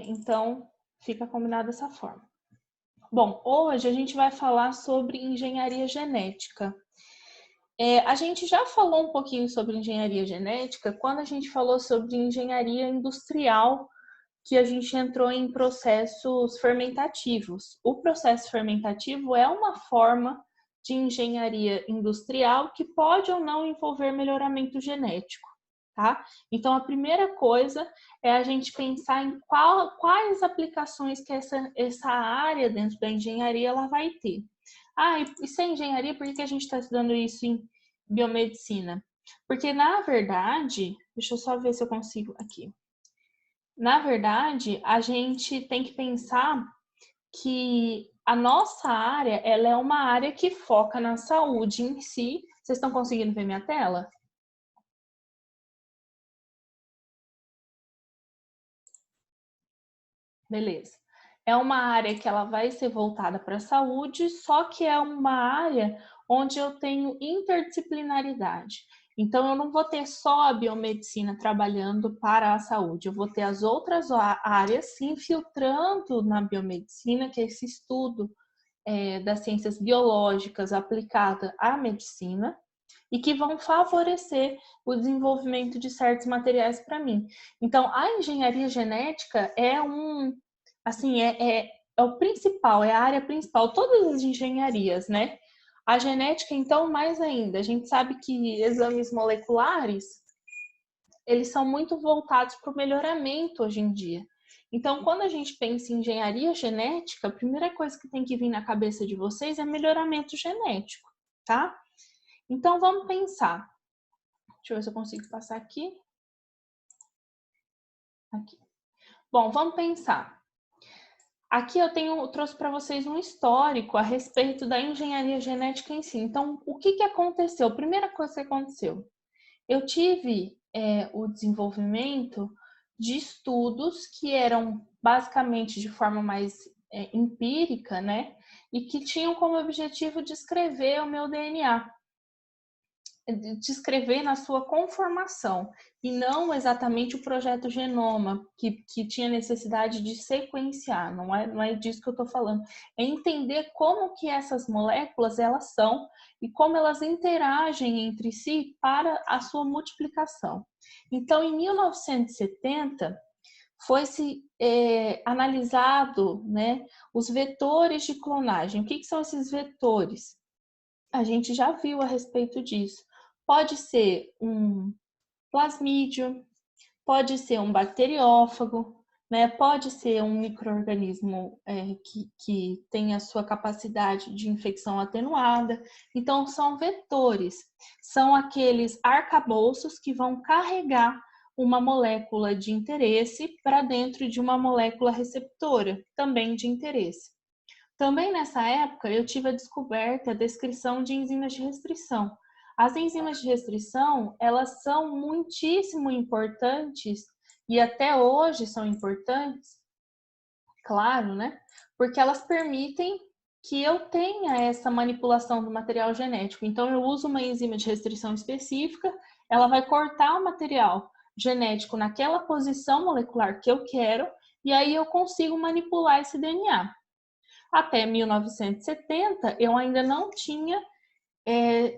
Então, fica combinado dessa forma. Bom, hoje a gente vai falar sobre engenharia genética. A gente já falou um pouquinho sobre engenharia genética quando a gente falou sobre engenharia industrial, que a gente entrou em processos fermentativos. O processo fermentativo é uma forma de engenharia industrial que pode ou não envolver melhoramento genético, tá? Então, a primeira coisa é a gente pensar em quais aplicações que essa área dentro da engenharia ela vai ter. Isso é engenharia, por que a gente está estudando isso em biomedicina? Porque, na verdade, deixa eu só ver se eu consigo aqui. Na verdade, a gente tem que pensar que a nossa área, ela é uma área que foca na saúde em si. Vocês estão conseguindo ver minha tela? Beleza. É uma área que ela vai ser voltada para a saúde, só que é uma área onde eu tenho interdisciplinaridade. Então, eu não vou ter só a biomedicina trabalhando para a saúde, eu vou ter as outras áreas se infiltrando na biomedicina, que é esse estudo das ciências biológicas aplicada à medicina e que vão favorecer o desenvolvimento de certos materiais para mim. Então, a engenharia genética é o principal, é a área principal, todas as engenharias, né? A genética, então, mais ainda. A gente sabe que exames moleculares, eles são muito voltados para o melhoramento hoje em dia. Então, quando a gente pensa em engenharia genética, a primeira coisa que tem que vir na cabeça de vocês é melhoramento genético, tá? Então, vamos pensar. Deixa eu ver se eu consigo passar aqui. Aqui. Bom, vamos pensar. Aqui eu trouxe para vocês um histórico a respeito da engenharia genética em si. Então, o que aconteceu? A primeira coisa que aconteceu, eu tive o desenvolvimento de estudos que eram basicamente de forma mais empírica, né? E que tinham como objetivo descrever o meu DNA, descrever na sua conformação, e não exatamente o projeto Genoma, que tinha necessidade de sequenciar, não é disso que eu estou falando. É entender como que essas moléculas elas são e como elas interagem entre si para a sua multiplicação. Então, em 1970, foi-se analisado, né, os vetores de clonagem. O que são esses vetores? A gente já viu a respeito disso. Pode ser um plasmídio, pode ser um bacteriófago, né? Pode ser um micro-organismo que tem a sua capacidade de infecção atenuada. Então, são vetores, são aqueles arcabouços que vão carregar uma molécula de interesse para dentro de uma molécula receptora, também de interesse. Também nessa época, eu tive a descoberta, a descrição de enzimas de restrição. As enzimas de restrição, elas são muitíssimo importantes e até hoje são importantes, claro, né? Porque elas permitem que eu tenha essa manipulação do material genético. Então, eu uso uma enzima de restrição específica, ela vai cortar o material genético naquela posição molecular que eu quero, e aí eu consigo manipular esse DNA. Até 1970, eu ainda não tinha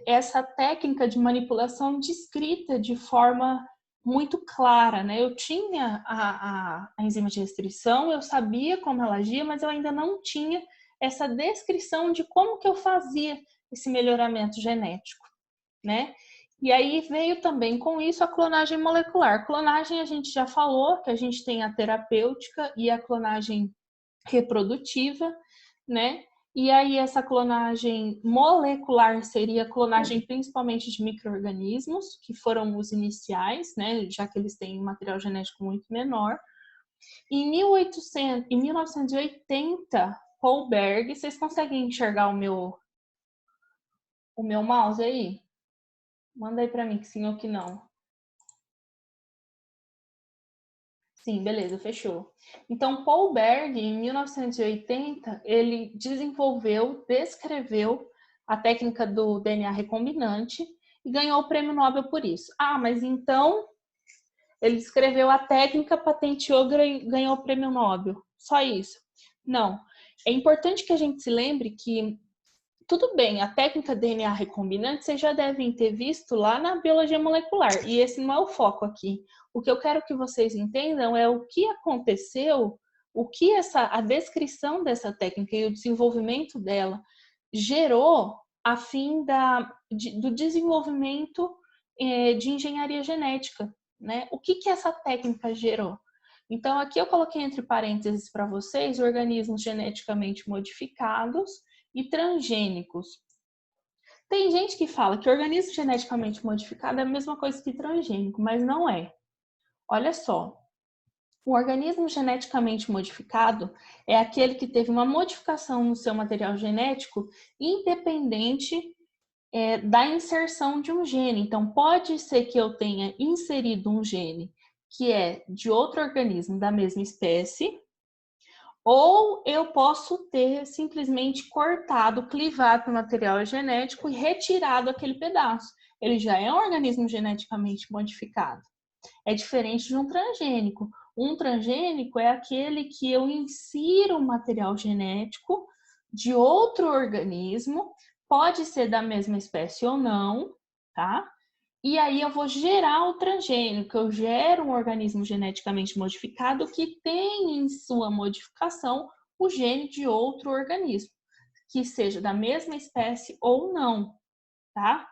essa técnica de manipulação descrita de forma muito clara, né? Eu tinha a enzima de restrição, eu sabia como ela agia, mas eu ainda não tinha essa descrição de como que eu fazia esse melhoramento genético, né? E aí veio também com isso a clonagem molecular. Clonagem a gente já falou, que a gente tem a terapêutica e a clonagem reprodutiva, né? E aí essa clonagem molecular seria clonagem principalmente de micro-organismos, que foram os iniciais, né? Já que eles têm um material genético muito menor. Em 1980, Paul Berg, vocês conseguem enxergar o meu mouse aí? Manda aí para mim que sim ou que não. Sim, beleza, fechou. Então, Paul Berg, em 1980, ele descreveu a técnica do DNA recombinante e ganhou o prêmio Nobel por isso. Mas então Ele descreveu a técnica, patenteou, ganhou o prêmio Nobel. Só isso. Não. É importante que a gente se lembre que, tudo bem, a técnica DNA recombinante vocês já devem ter visto lá na biologia molecular, e esse não é o foco aqui. O que eu quero que vocês entendam é o que aconteceu, o que a descrição dessa técnica e o desenvolvimento dela gerou a fim do desenvolvimento de engenharia genética, né? O que essa técnica gerou? Então, aqui eu coloquei entre parênteses para vocês organismos geneticamente modificados e transgênicos. Tem gente que fala que organismo geneticamente modificado é a mesma coisa que transgênico, mas não é. Olha só, o organismo geneticamente modificado é aquele que teve uma modificação no seu material genético independente da inserção de um gene. Então, pode ser que eu tenha inserido um gene que é de outro organismo da mesma espécie, ou eu posso ter simplesmente cortado, clivado o material genético e retirado aquele pedaço. Ele já é um organismo geneticamente modificado. É diferente de um transgênico. Um transgênico é aquele que eu insiro um material genético de outro organismo, pode ser da mesma espécie ou não, tá? E aí eu vou gerar o transgênico, eu gero um organismo geneticamente modificado que tem em sua modificação o gene de outro organismo, que seja da mesma espécie ou não, tá?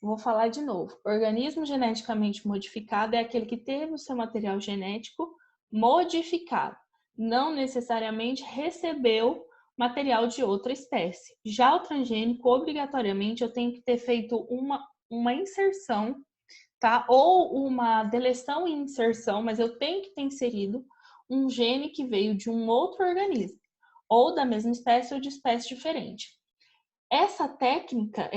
Vou falar de novo. Organismo geneticamente modificado é aquele que teve o seu material genético modificado, não necessariamente recebeu material de outra espécie. Já o transgênico, obrigatoriamente, eu tenho que ter feito uma inserção, tá? Ou uma deleção e inserção, mas eu tenho que ter inserido um gene que veio de um outro organismo, ou da mesma espécie ou de espécie diferente. Essa técnica,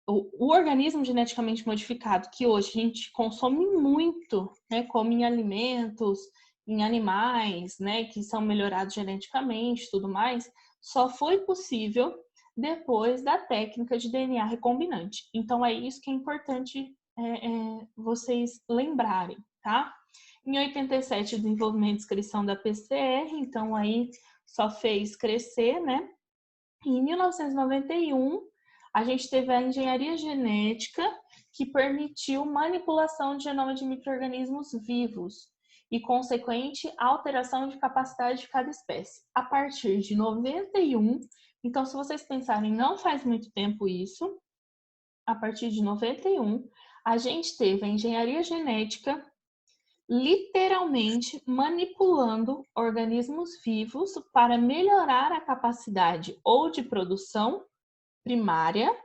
o organismo geneticamente modificado que hoje a gente consome muito, né, como em alimentos, em animais, né, que são melhorados geneticamente, tudo mais, só foi possível depois da técnica de DNA recombinante. Então é isso que é importante vocês lembrarem, tá? Em 87, desenvolvimento e descrição da PCR, então aí só fez crescer, né? Em 1991, a gente teve a engenharia genética, que permitiu manipulação de genoma de micro-organismos vivos e consequente alteração de capacidade de cada espécie. A partir de 91, então se vocês pensarem, não faz muito tempo isso, a partir de 91, a gente teve a engenharia genética literalmente manipulando organismos vivos para melhorar a capacidade ou de produção primária.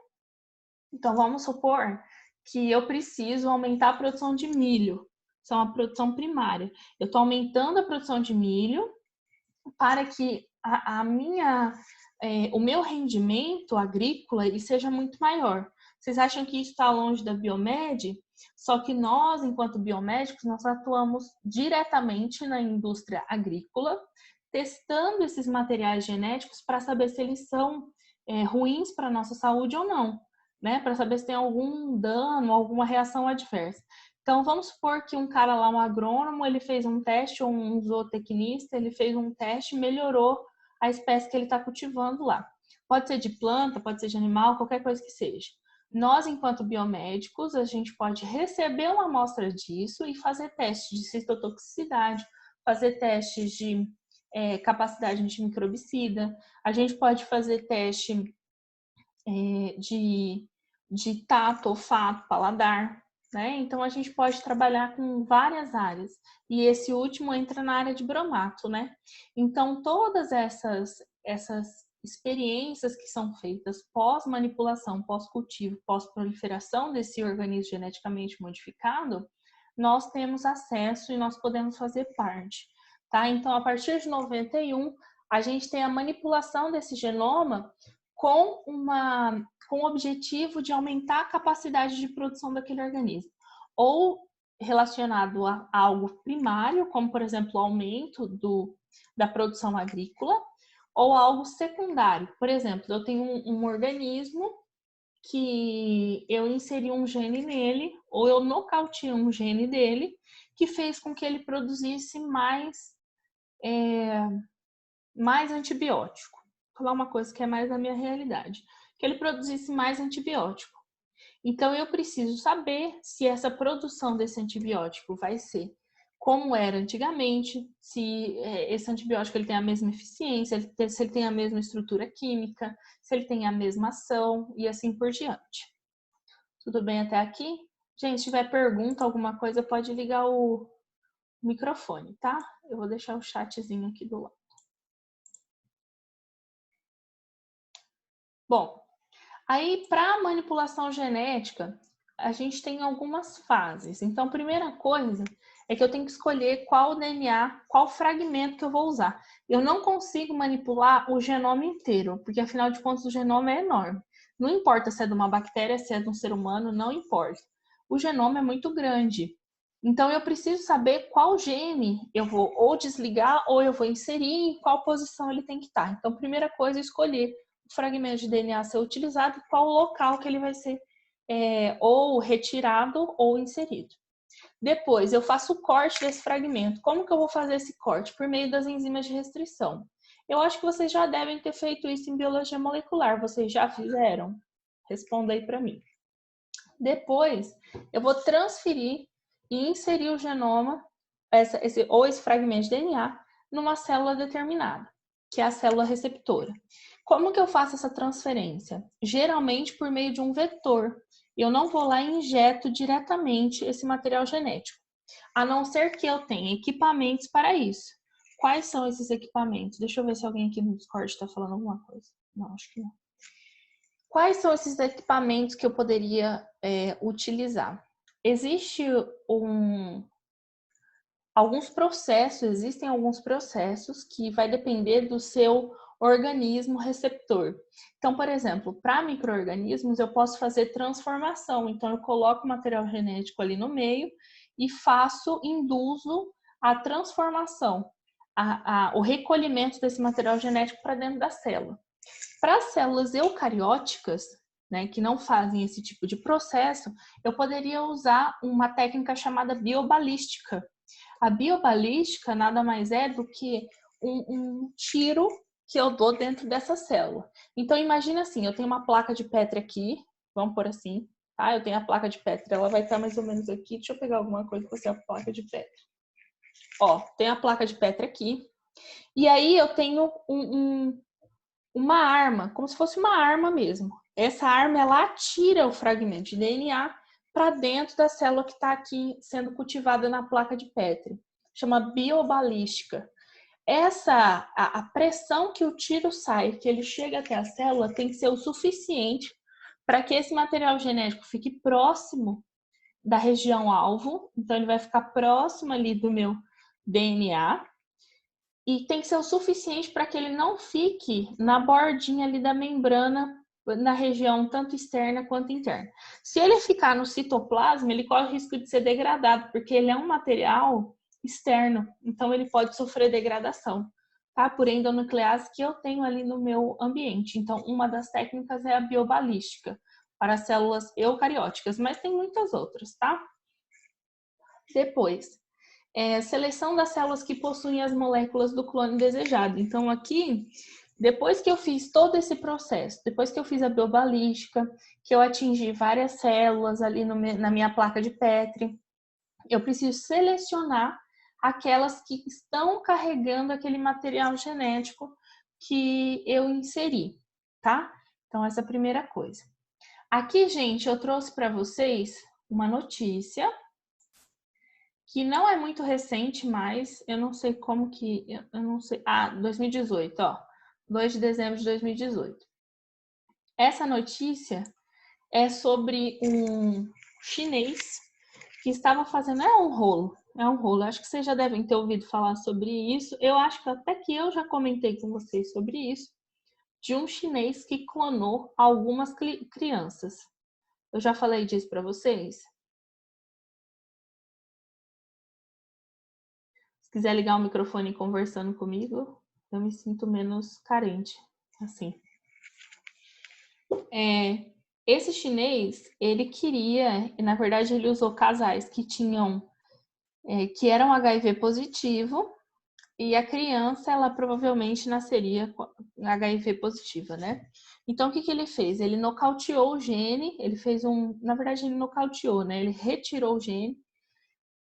Então, vamos supor que eu preciso aumentar a produção de milho. Isso é uma produção primária. Eu estou aumentando a produção de milho para que o meu rendimento agrícola ele seja muito maior. Vocês acham que isso está longe da Biomed? Só que nós, enquanto biomédicos, nós atuamos diretamente na indústria agrícola, testando esses materiais genéticos para saber se eles são ruins para a nossa saúde ou não, né? Para saber se tem algum dano, alguma reação adversa. Então, vamos supor que um cara lá, um agrônomo, ele fez um teste, ou um zootecnista, ele fez um teste e melhorou a espécie que ele está cultivando lá. Pode ser de planta, pode ser de animal, qualquer coisa que seja. Nós, enquanto biomédicos, a gente pode receber uma amostra disso e fazer testes de citotoxicidade, fazer testes de capacidade antimicrobicida, a gente pode fazer teste de tato, olfato, paladar, né? Então a gente pode trabalhar com várias áreas. E esse último entra na área de bromato, né? Então todas essas experiências que são feitas pós-manipulação, pós-cultivo, pós-proliferação desse organismo geneticamente modificado, nós temos acesso e nós podemos fazer parte, tá? Então, a partir de 91, a gente tem a manipulação desse genoma com o objetivo de aumentar a capacidade de produção daquele organismo, ou relacionado a algo primário, como, por exemplo, o aumento da produção agrícola, ou algo secundário. Por exemplo, eu tenho um organismo que eu inseri um gene nele, ou eu nocautei um gene dele, que fez com que ele produzisse mais antibiótico. Vou falar uma coisa que é mais da minha realidade. Que ele produzisse mais antibiótico. Então, eu preciso saber se essa produção desse antibiótico vai ser como era antigamente, se esse antibiótico ele tem a mesma eficiência, se ele tem a mesma estrutura química, se ele tem a mesma ação e assim por diante. Tudo bem até aqui? Gente, se tiver pergunta, alguma coisa, pode ligar o microfone, tá? Eu vou deixar o chatzinho aqui do lado. Bom, aí para manipulação genética, a gente tem algumas fases. Então, a primeira coisa é que eu tenho que escolher qual DNA, qual fragmento que eu vou usar. Eu não consigo manipular o genoma inteiro, porque afinal de contas o genoma é enorme. Não importa se é de uma bactéria, se é de um ser humano, não importa. O genoma é muito grande. Então eu preciso saber qual gene eu vou ou desligar ou eu vou inserir, em qual posição ele tem que estar. Então, primeira coisa é escolher o fragmento de DNA a ser utilizado e qual local que ele vai ser ou retirado ou inserido. Depois, eu faço o corte desse fragmento. Como que eu vou fazer esse corte? Por meio das enzimas de restrição. Eu acho que vocês já devem ter feito isso em biologia molecular. Vocês já fizeram? Responda aí para mim. Depois, eu vou transferir e inserir o genoma, esse fragmento de DNA, numa célula determinada, que é a célula receptora. Como que eu faço essa transferência? Geralmente por meio de um vetor. Eu não vou lá e injeto diretamente esse material genético, a não ser que eu tenha equipamentos para isso. Quais são esses equipamentos? Deixa eu ver se alguém aqui no Discord está falando alguma coisa. Não, acho que não. Quais são esses equipamentos que eu poderia utilizar? Existem alguns processos que vai depender do seu organismo receptor. Então, por exemplo, para micro-organismos eu posso fazer transformação. Então, eu coloco o material genético ali no meio e induzo a transformação, o recolhimento desse material genético para dentro da célula. Para as células eucarióticas, né, que não fazem esse tipo de processo, eu poderia usar uma técnica chamada biobalística. A biobalística nada mais é do que um tiro que eu dou dentro dessa célula. Então, imagina assim, eu tenho uma placa de Petri aqui, vamos por assim, tá? Eu tenho a placa de Petri, ela vai estar mais ou menos aqui. Deixa eu pegar alguma coisa para ser a placa de Petri. Ó, tem a placa de Petri aqui. E aí eu tenho uma arma, como se fosse uma arma mesmo. Essa arma, ela atira o fragmento de DNA para dentro da célula que está aqui sendo cultivada na placa de Petri. Chama biobalística. A pressão que o tiro sai, que ele chega até a célula, tem que ser o suficiente para que esse material genético fique próximo da região alvo. Então, ele vai ficar próximo ali do meu DNA. E tem que ser o suficiente para que ele não fique na bordinha ali da membrana, na região tanto externa quanto interna. Se ele ficar no citoplasma, ele corre o risco de ser degradado, porque ele é um material externo, então ele pode sofrer degradação, tá? Por endonuclease que eu tenho ali no meu ambiente. Então, uma das técnicas é a biobalística para células eucarióticas, mas tem muitas outras, tá? Depois, seleção das células que possuem as moléculas do clone desejado. Então, aqui, depois que eu fiz todo esse processo, depois que eu fiz a biobalística, que eu atingi várias células ali na minha placa de Petri, eu preciso selecionar aquelas que estão carregando aquele material genético que eu inseri, tá? Então, essa é a primeira coisa. Aqui, gente, eu trouxe para vocês uma notícia que não é muito recente, mas eu não sei como que... Eu não sei... 2018, ó. 2 de dezembro de 2018. Essa notícia é sobre um chinês que estava fazendo... É um rolo. Acho que vocês já devem ter ouvido falar sobre isso. Eu acho que até que eu já comentei com vocês sobre isso. De um chinês que clonou algumas crianças. Eu já falei disso para vocês? Se quiser ligar o microfone conversando comigo, eu me sinto menos carente, assim. Esse chinês, ele queria, e na verdade ele usou casais que tinham que era um HIV positivo, e a criança, ela provavelmente nasceria com HIV positiva, né? Então, o que ele fez? Ele nocauteou o gene, ele fez na verdade, ele nocauteou, né? Ele retirou o gene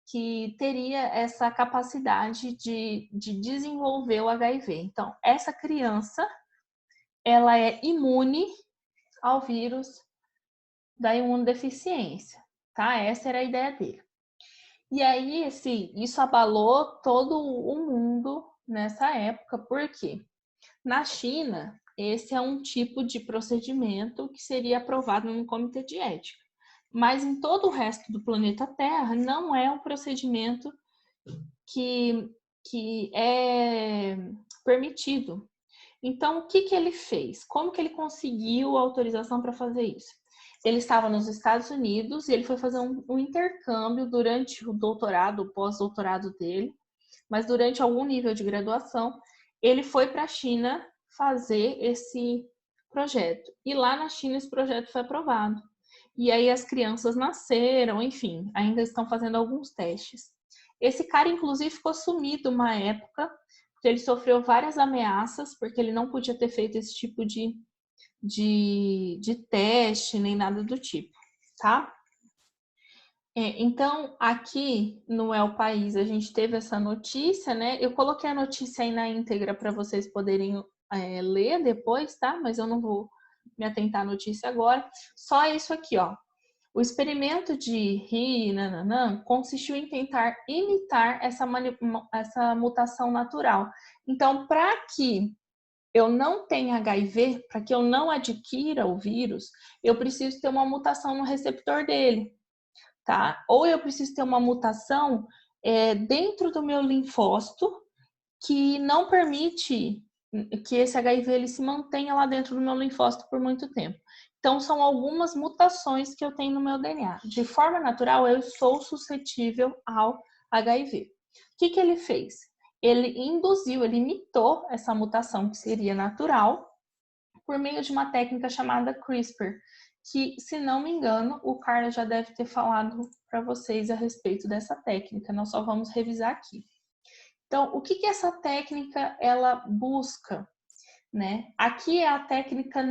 que teria essa capacidade de desenvolver o HIV. Então, essa criança, ela é imune ao vírus da imunodeficiência, tá? Essa era a ideia dele. E aí, isso abalou todo o mundo nessa época, porque na China, esse é um tipo de procedimento que seria aprovado no comitê de ética. Mas em todo o resto do planeta Terra, não é um procedimento que é permitido. Então, o que ele fez? Como que ele conseguiu a autorização para fazer isso? Ele estava nos Estados Unidos e ele foi fazer um intercâmbio durante o doutorado, o pós-doutorado dele, mas durante algum nível de graduação, ele foi para a China fazer esse projeto. E lá na China esse projeto foi aprovado. E aí as crianças nasceram, enfim, ainda estão fazendo alguns testes. Esse cara, inclusive, ficou sumido uma época, porque ele sofreu várias ameaças, porque ele não podia ter feito esse tipo de teste, nem nada do tipo, tá? Então, aqui no El País, a gente teve essa notícia, né? Eu coloquei a notícia aí na íntegra para vocês poderem ler depois, tá? Mas eu não vou me atentar à notícia agora. Só isso aqui, ó. O experimento de Ri consistiu em tentar imitar essa mutação natural. Então, para que eu não tenha HIV, para que eu não adquira o vírus, eu preciso ter uma mutação no receptor dele, tá? Ou eu preciso ter uma mutação dentro do meu linfócito que não permite que esse HIV ele se mantenha lá dentro do meu linfócito por muito tempo. Então, são algumas mutações que eu tenho no meu DNA. De forma natural, eu sou suscetível ao HIV. O que ele fez? Ele induziu, ele imitou essa mutação que seria natural por meio de uma técnica chamada CRISPR, que, se não me engano, o Carlos já deve ter falado para vocês a respeito dessa técnica. Nós só vamos revisar aqui. Então, o que essa técnica ela busca, né? Aqui é a técnica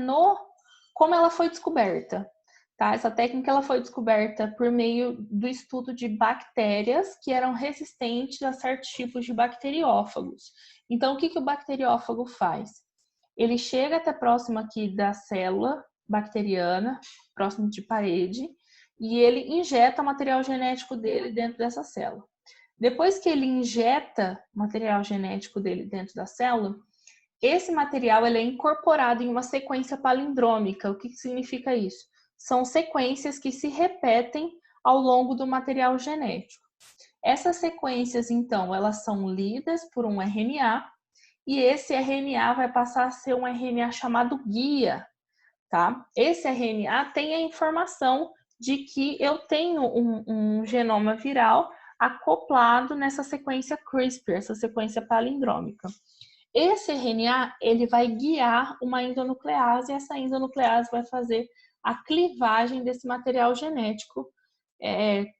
como ela foi descoberta, tá? Essa técnica ela foi descoberta por meio do estudo de bactérias que eram resistentes a certos tipos de bacteriófagos. Então, o que o bacteriófago faz? Ele chega até próximo aqui da célula bacteriana, próximo de parede, e ele injeta o material genético dele dentro dessa célula. Depois que ele injeta o material genético dele dentro da célula, esse material ele é incorporado em uma sequência palindrômica. O que significa isso? São sequências que se repetem ao longo do material genético. Essas sequências, então, elas são lidas por um RNA e esse RNA vai passar a ser um RNA chamado guia, tá? Esse RNA tem a informação de que eu tenho um genoma viral acoplado nessa sequência CRISPR, essa sequência palindrômica. Esse RNA ele vai guiar uma endonuclease e essa endonuclease vai fazer a clivagem desse material genético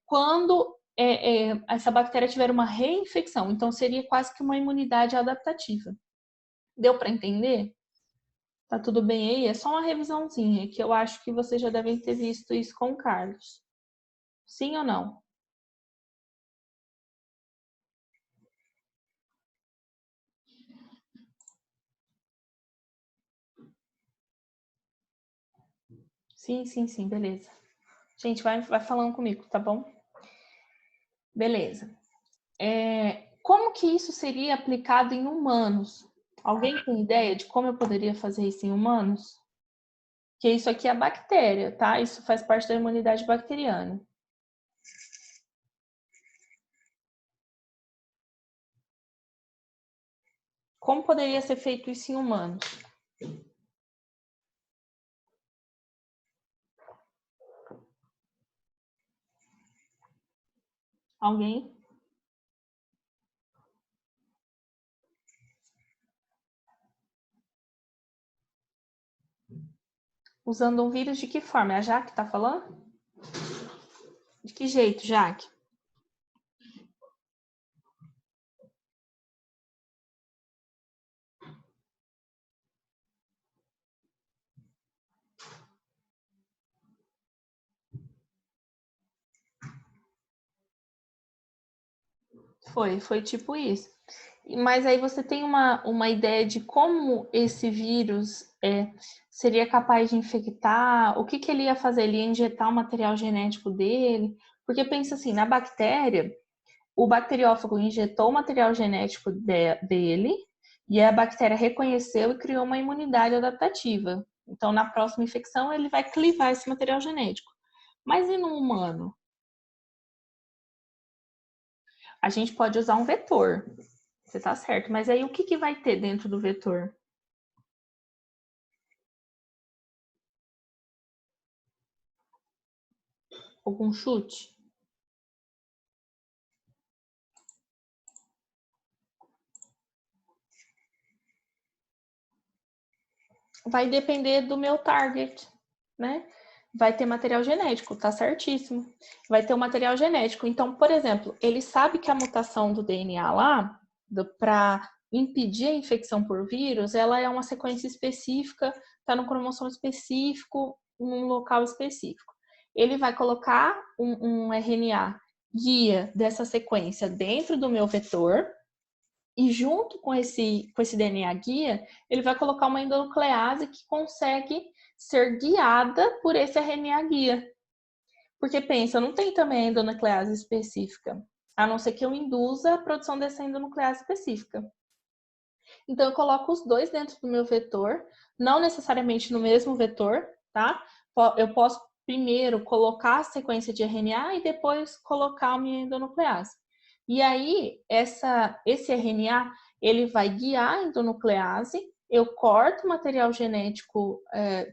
quando essa bactéria tiver uma reinfecção. Então, seria quase que uma imunidade adaptativa. Deu para entender? Tá tudo bem aí? É só uma revisãozinha, que eu acho que vocês já devem ter visto isso com o Carlos. Sim ou não? Sim, beleza. Gente, vai falando comigo, tá bom? Beleza. Como que isso seria aplicado em humanos? Alguém tem ideia de como eu poderia fazer isso em humanos? Que isso aqui é bactéria, tá? Isso faz parte da imunidade bacteriana. Como poderia ser feito isso em humanos? Alguém? Usando um vírus de que forma? É a Jaque tá falando? De que jeito, Jaque? Foi tipo isso. Mas aí você tem uma ideia de como esse vírus seria capaz de infectar? O que, que ele ia fazer? Ele ia injetar o material genético dele? Porque pensa assim, na bactéria, o bacteriófago injetou o material genético dele e a bactéria reconheceu e criou uma imunidade adaptativa. Então, na próxima infecção, ele vai clivar esse material genético. Mas e no humano? A gente pode usar um vetor. Você tá certo. Mas aí o que, que vai ter dentro do vetor? Algum chute? Vai depender do meu target, né? Vai ter material genético, tá certíssimo. Vai ter o material genético. Então, por exemplo, ele sabe que a mutação do DNA lá, para impedir a infecção por vírus, ela é uma sequência específica, tá no cromossomo específico, num local específico. Ele vai colocar um RNA guia dessa sequência dentro do meu vetor, e junto com esse DNA guia, ele vai colocar uma endonuclease que consegue ser guiada por esse RNA guia. Porque pensa, não tem também endonuclease específica, a não ser que eu induza a produção dessa endonuclease específica. Então eu coloco os dois dentro do meu vetor, não necessariamente no mesmo vetor, tá? Eu posso primeiro colocar a sequência de RNA e depois colocar a minha endonuclease. E aí, esse RNA, ele vai guiar a endonuclease, eu corto o material genético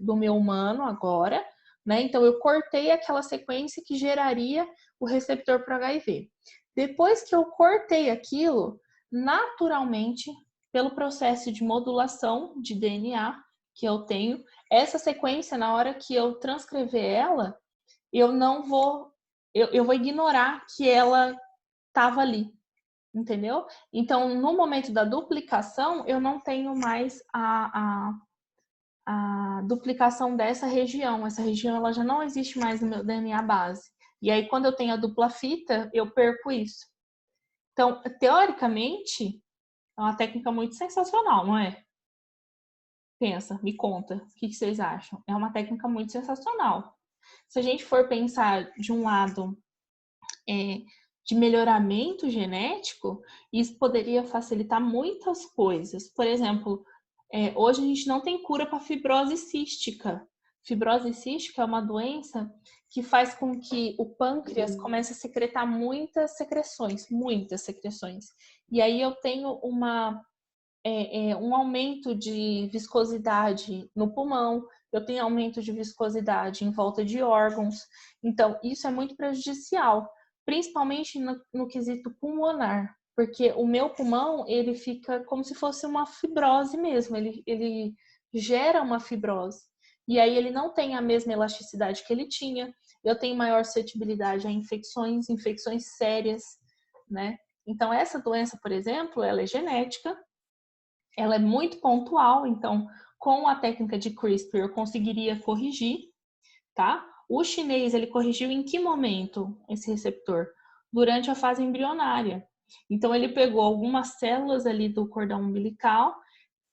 do meu humano agora, né? Então, eu cortei aquela sequência que geraria o receptor para HIV. Depois que eu cortei aquilo, naturalmente, pelo processo de modulação de DNA que eu tenho, essa sequência, na hora que eu transcrever ela, eu não vou, eu vou ignorar que ela estava ali, entendeu? Então, no momento da duplicação, eu não tenho mais a duplicação dessa região. Essa região ela já não existe mais no meu DNA base. E aí, quando eu tenho a dupla fita, eu perco isso. Então, teoricamente, é uma técnica muito sensacional, não é? Pensa, me conta, o que vocês acham? É uma técnica muito sensacional. Se a gente for pensar de um lado de melhoramento genético, isso poderia facilitar muitas coisas. Por exemplo, hoje a gente não tem cura para fibrose cística. Fibrose cística é uma doença que faz com que o pâncreas comece a secretar muitas secreções. E aí eu tenho um aumento de viscosidade no pulmão, eu tenho aumento de viscosidade em volta de órgãos. Então, isso é muito prejudicial, principalmente no quesito pulmonar, porque o meu pulmão, ele fica como se fosse uma fibrose mesmo, ele gera uma fibrose. E aí ele não tem a mesma elasticidade que ele tinha, eu tenho maior suscetibilidade a infecções sérias, né? Então, essa doença, por exemplo, ela é genética, ela é muito pontual, então com a técnica de CRISPR eu conseguiria corrigir, tá? O chinês, ele corrigiu em que momento esse receptor? Durante a fase embrionária. Então ele pegou algumas células ali do cordão umbilical,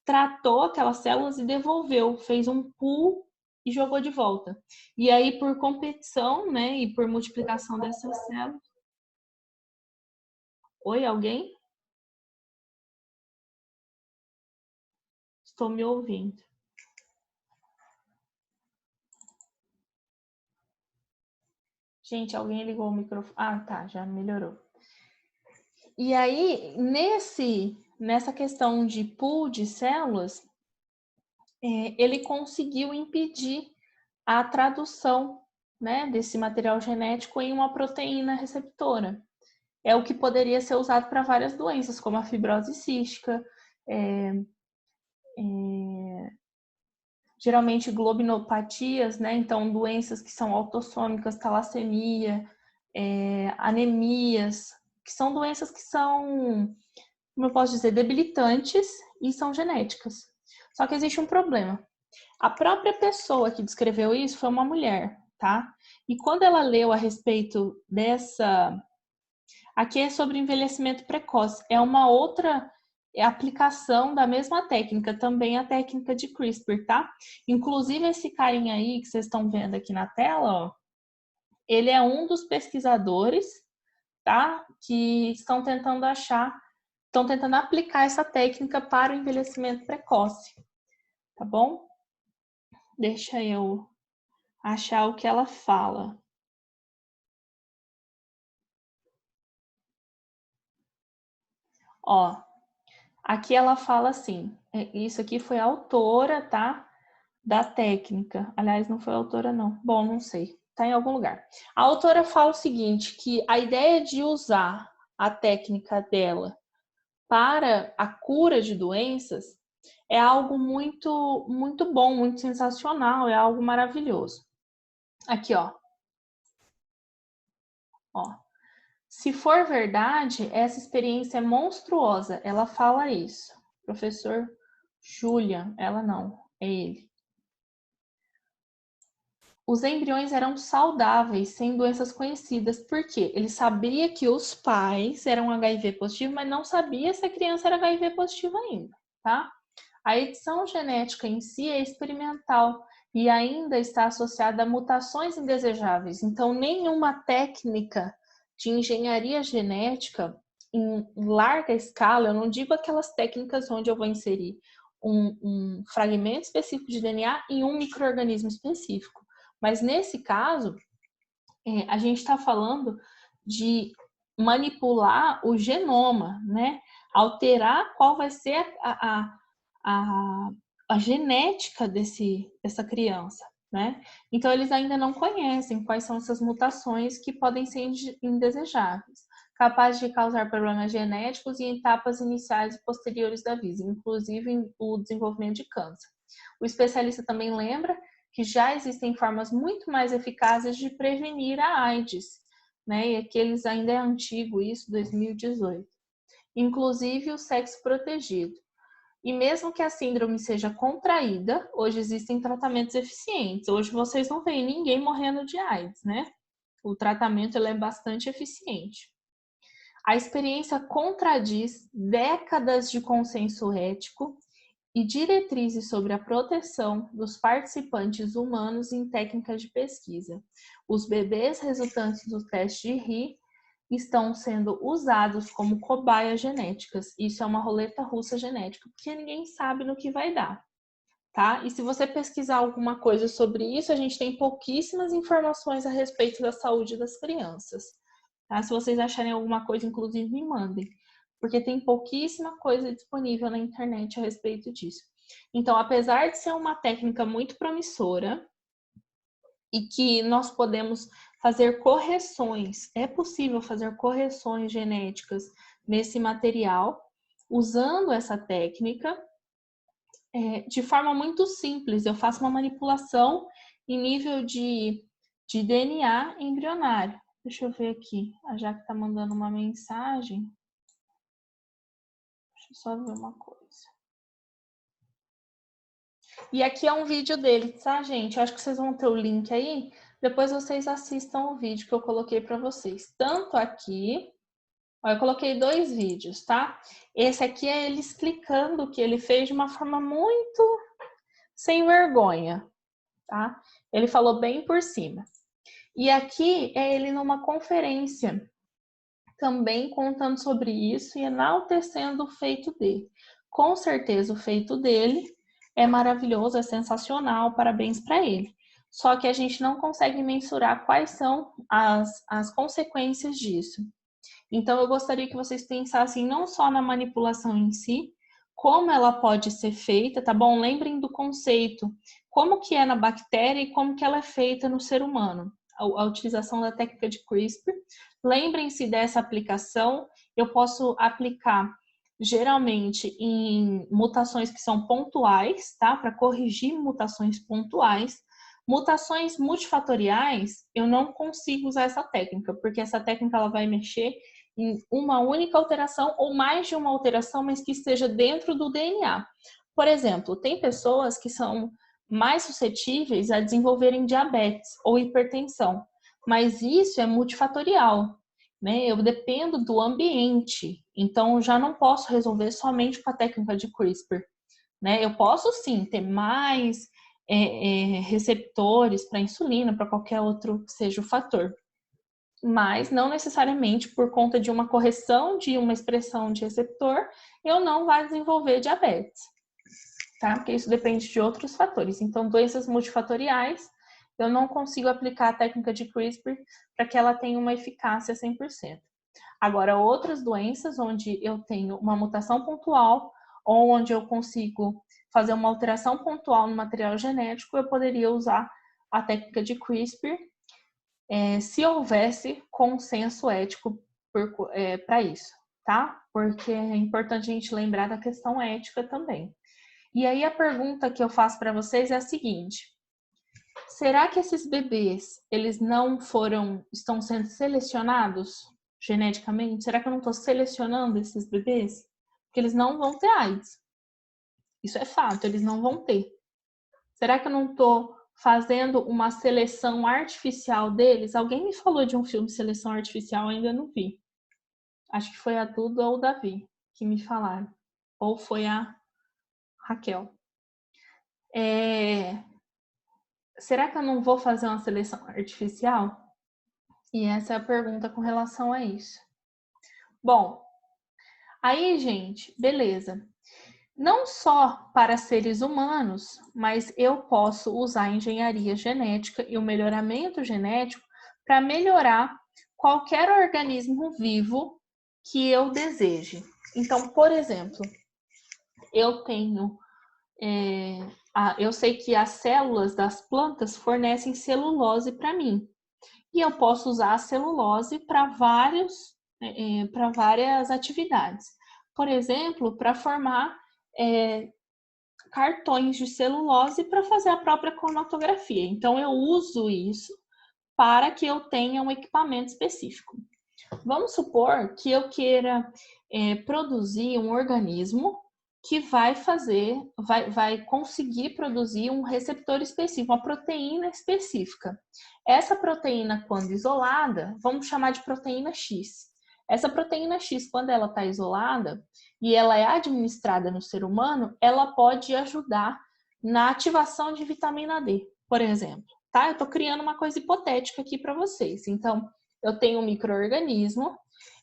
tratou aquelas células e devolveu, fez um pull e jogou de volta. E aí por competição, né, e por multiplicação dessas células. Oi, alguém? Estou me ouvindo. Gente, alguém ligou o microfone. Ah, tá, já melhorou. E aí, nessa questão de pool de células, ele conseguiu impedir a tradução, né, desse material genético em uma proteína receptora. É o que poderia ser usado para várias doenças, como a fibrose cística, geralmente globinopatias, né? Então, doenças que são autossômicas, talassemia, anemias, que são doenças que são, como eu posso dizer, debilitantes e são genéticas. Só que existe um problema. A própria pessoa que descreveu isso foi uma mulher, tá? E quando ela leu a respeito dessa Aqui é sobre envelhecimento precoce. É uma outra aplicação da mesma técnica, também a técnica de CRISPR, tá? Inclusive esse carinha aí que vocês estão vendo aqui na tela, ó, ele é um dos pesquisadores, tá? Que estão tentando aplicar essa técnica para o envelhecimento precoce, tá bom? Deixa eu achar o que ela fala. Ó, aqui ela fala assim, isso aqui foi a autora, tá? Da técnica. Aliás, não foi a autora, não. Bom, não sei. Tá em algum lugar. A autora fala o seguinte, que a ideia de usar a técnica dela para a cura de doenças é algo muito, muito bom, muito sensacional, é algo maravilhoso. Aqui, ó. Ó. Se for verdade, essa experiência é monstruosa. Ela fala isso. Professor Julian, ela não, é ele. Os embriões eram saudáveis, sem doenças conhecidas. Por quê? Ele sabia que os pais eram HIV positivo, mas não sabia se a criança era HIV positiva ainda, tá? A edição genética em si é experimental e ainda está associada a mutações indesejáveis. Então, nenhuma técnica de engenharia genética em larga escala, eu não digo aquelas técnicas onde eu vou inserir um fragmento específico de DNA em um micro-organismo específico. Mas nesse caso, a gente está falando de manipular o genoma, né? Alterar qual vai ser a genética dessa criança, né? Então, eles ainda não conhecem quais são essas mutações que podem ser indesejáveis, capazes de causar problemas genéticos em etapas iniciais e posteriores da vida, inclusive o desenvolvimento de câncer. O especialista também lembra que já existem formas muito mais eficazes de prevenir a AIDS, né? E aqueles ainda é antigo isso, 2018. Inclusive o sexo protegido. E mesmo que a síndrome seja contraída, hoje existem tratamentos eficientes. Hoje vocês não veem ninguém morrendo de AIDS, né? O tratamento ele é bastante eficiente. A experiência contradiz décadas de consenso ético e diretrizes sobre a proteção dos participantes humanos em técnicas de pesquisa. Os bebês resultantes do teste de Ri estão sendo usados como cobaias genéticas. Isso é uma roleta russa genética, porque ninguém sabe no que vai dar, tá? E se você pesquisar alguma coisa sobre isso, a gente tem pouquíssimas informações a respeito da saúde das crianças, tá? Se vocês acharem alguma coisa, inclusive, me mandem, porque tem pouquíssima coisa disponível na internet a respeito disso. Então, apesar de ser uma técnica muito promissora e que nós podemos fazer correções, é possível fazer correções genéticas nesse material usando essa técnica de forma muito simples. Eu faço uma manipulação em nível de DNA embrionário. Deixa eu ver aqui. A Jaque está mandando uma mensagem. Deixa eu só ver uma coisa. E aqui é um vídeo dele, tá, gente? Eu acho que vocês vão ter o link aí. Depois vocês assistam o vídeo que eu coloquei para vocês. Tanto aqui, ó, eu coloquei 2 vídeos, tá? Esse aqui é ele explicando o que ele fez de uma forma muito sem vergonha, tá? Ele falou bem por cima. E aqui é ele numa conferência, também contando sobre isso e enaltecendo o feito dele. Com certeza o feito dele é maravilhoso, é sensacional, parabéns para ele. Só que a gente não consegue mensurar quais são as consequências disso. Então, eu gostaria que vocês pensassem não só na manipulação em si, como ela pode ser feita, tá bom? Lembrem do conceito, como que é na bactéria e como que ela é feita no ser humano. A utilização da técnica de CRISPR. Lembrem-se dessa aplicação, eu posso aplicar geralmente em mutações que são pontuais, tá? Para corrigir mutações pontuais. Mutações multifatoriais, eu não consigo usar essa técnica, porque essa técnica ela vai mexer em uma única alteração ou mais de uma alteração, mas que esteja dentro do DNA. Por exemplo, tem pessoas que são mais suscetíveis a desenvolverem diabetes ou hipertensão, mas isso é multifatorial. né? Eu dependo do ambiente, então eu já não posso resolver somente com a técnica de CRISPR, né? Eu posso sim ter mais receptores para insulina, para qualquer outro que seja o fator, mas não necessariamente por conta de uma correção de uma expressão de receptor, eu não vou desenvolver diabetes, tá? Porque isso depende de outros fatores. Então, doenças multifatoriais, eu não consigo aplicar a técnica de CRISPR para que ela tenha uma eficácia 100%. Agora, outras doenças onde eu tenho uma mutação pontual ou onde eu consigo fazer uma alteração pontual no material genético, eu poderia usar a técnica de CRISPR se houvesse consenso ético para isso, tá? Porque é importante a gente lembrar da questão ética também. E aí a pergunta que eu faço para vocês é a seguinte: será que esses bebês, eles não estão sendo selecionados geneticamente? Será que eu não estou selecionando esses bebês? Porque eles não vão ter AIDS. Isso é fato, eles não vão ter. Será que eu não estou fazendo uma seleção artificial deles? Alguém me falou de um filme Seleção Artificial, ainda não vi. Acho que foi a Duda ou o Davi que me falaram. Ou foi a Raquel. Será que eu não vou fazer uma seleção artificial? E essa é a pergunta com relação a isso. Bom, aí, gente, beleza. Não só para seres humanos, mas eu posso usar a engenharia genética e o melhoramento genético para melhorar qualquer organismo vivo que eu deseje. Então, por exemplo, eu sei que as células das plantas fornecem celulose para mim. E eu posso usar a celulose para várias atividades. Por exemplo, para formar cartões de celulose para fazer a própria cromatografia. Então, eu uso isso para que eu tenha um equipamento específico. Vamos supor que eu queira produzir um organismo que vai conseguir produzir um receptor específico, uma proteína específica. Essa proteína, quando isolada, vamos chamar de proteína X. Essa proteína X, quando ela está isolada e ela é administrada no ser humano, ela pode ajudar na ativação de vitamina D, por exemplo. Tá? Eu estou criando uma coisa hipotética aqui para vocês. Então, eu tenho um micro-organismo.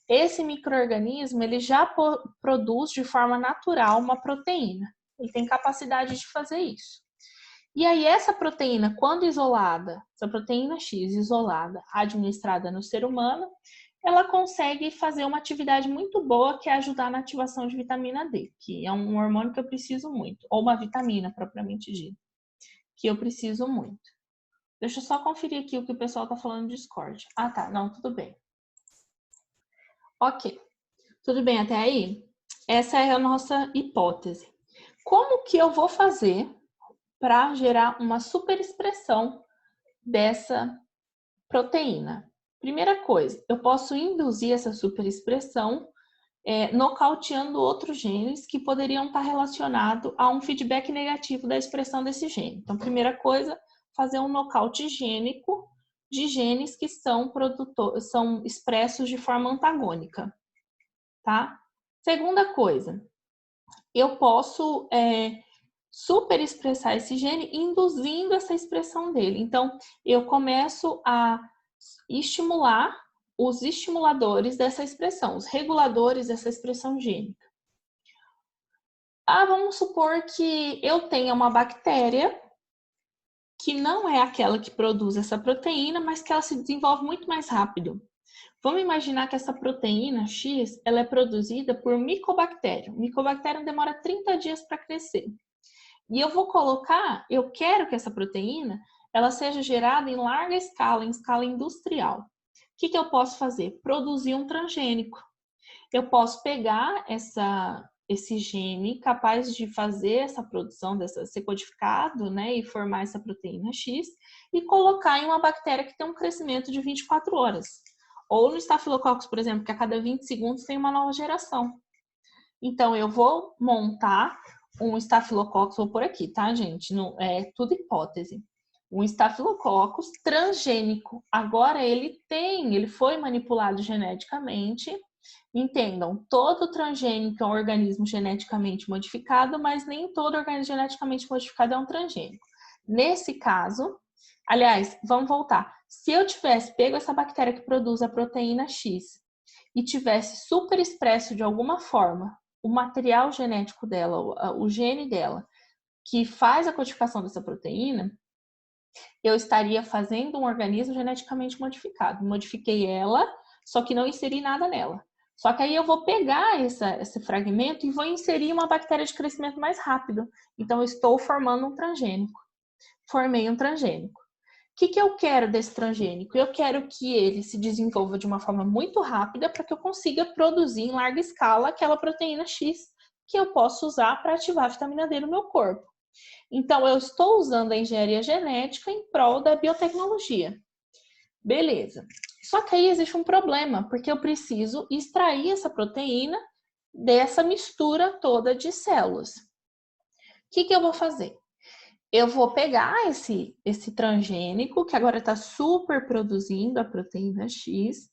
Esse micro-organismo, ele já produz de forma natural uma proteína. Ele tem capacidade de fazer isso. E aí, essa proteína, quando isolada, essa proteína X isolada, administrada no ser humano, ela consegue fazer uma atividade muito boa, que é ajudar na ativação de vitamina D, que é um hormônio que eu preciso muito, ou uma vitamina, propriamente dita, que eu preciso muito. Deixa eu só conferir aqui o que o pessoal está falando no Discord. Ah, tá. Não, tudo bem. Ok. Tudo bem até aí? Essa é a nossa hipótese. Como que eu vou fazer para gerar uma superexpressão dessa proteína? Primeira coisa, eu posso induzir essa superexpressão nocauteando outros genes que poderiam estar relacionados a um feedback negativo da expressão desse gene. Então, primeira coisa, fazer um nocaute gênico de genes que são expressos de forma antagônica, tá? Segunda coisa, eu posso superexpressar esse gene induzindo essa expressão dele. Então, eu começo a estimular os estimuladores dessa expressão, os reguladores dessa expressão gênica. Vamos supor que eu tenha uma bactéria que não é aquela que produz essa proteína, mas que ela se desenvolve muito mais rápido. Vamos imaginar que essa proteína X, ela é produzida por micobactéria. Micobactéria demora 30 dias para crescer. E eu quero que essa proteína, ela seja gerada em larga escala, em escala industrial. O que eu posso fazer? Produzir um transgênico. Eu posso pegar esse gene capaz de fazer essa produção, ser codificado, né, e formar essa proteína X, e colocar em uma bactéria que tem um crescimento de 24 horas. Ou no Staphylococcus, por exemplo, que a cada 20 segundos tem uma nova geração. Então, eu vou montar um Staphylococcus, vou por aqui, tá, gente? Não, é tudo hipótese. um Staphylococcus transgênico. Agora ele foi manipulado geneticamente. Entendam, todo transgênico é um organismo geneticamente modificado, mas nem todo organismo geneticamente modificado é um transgênico. Nesse caso, aliás, vamos voltar. Se eu tivesse pego essa bactéria que produz a proteína X e tivesse super expresso de alguma forma o material genético dela, o gene dela, que faz a codificação dessa proteína, eu estaria fazendo um organismo geneticamente modificado. Modifiquei ela, só que não inseri nada nela. Só que aí eu vou pegar esse fragmento e vou inserir uma bactéria de crescimento mais rápido. Então, eu estou formando um transgênico. Formei um transgênico. O que eu quero desse transgênico? Eu quero que ele se desenvolva de uma forma muito rápida para que eu consiga produzir em larga escala aquela proteína X que eu posso usar para ativar a vitamina D no meu corpo. Então, eu estou usando a engenharia genética em prol da biotecnologia. Beleza. Só que aí existe um problema, porque eu preciso extrair essa proteína dessa mistura toda de células. O que eu vou fazer? Eu vou pegar esse transgênico, que agora está super produzindo a proteína X,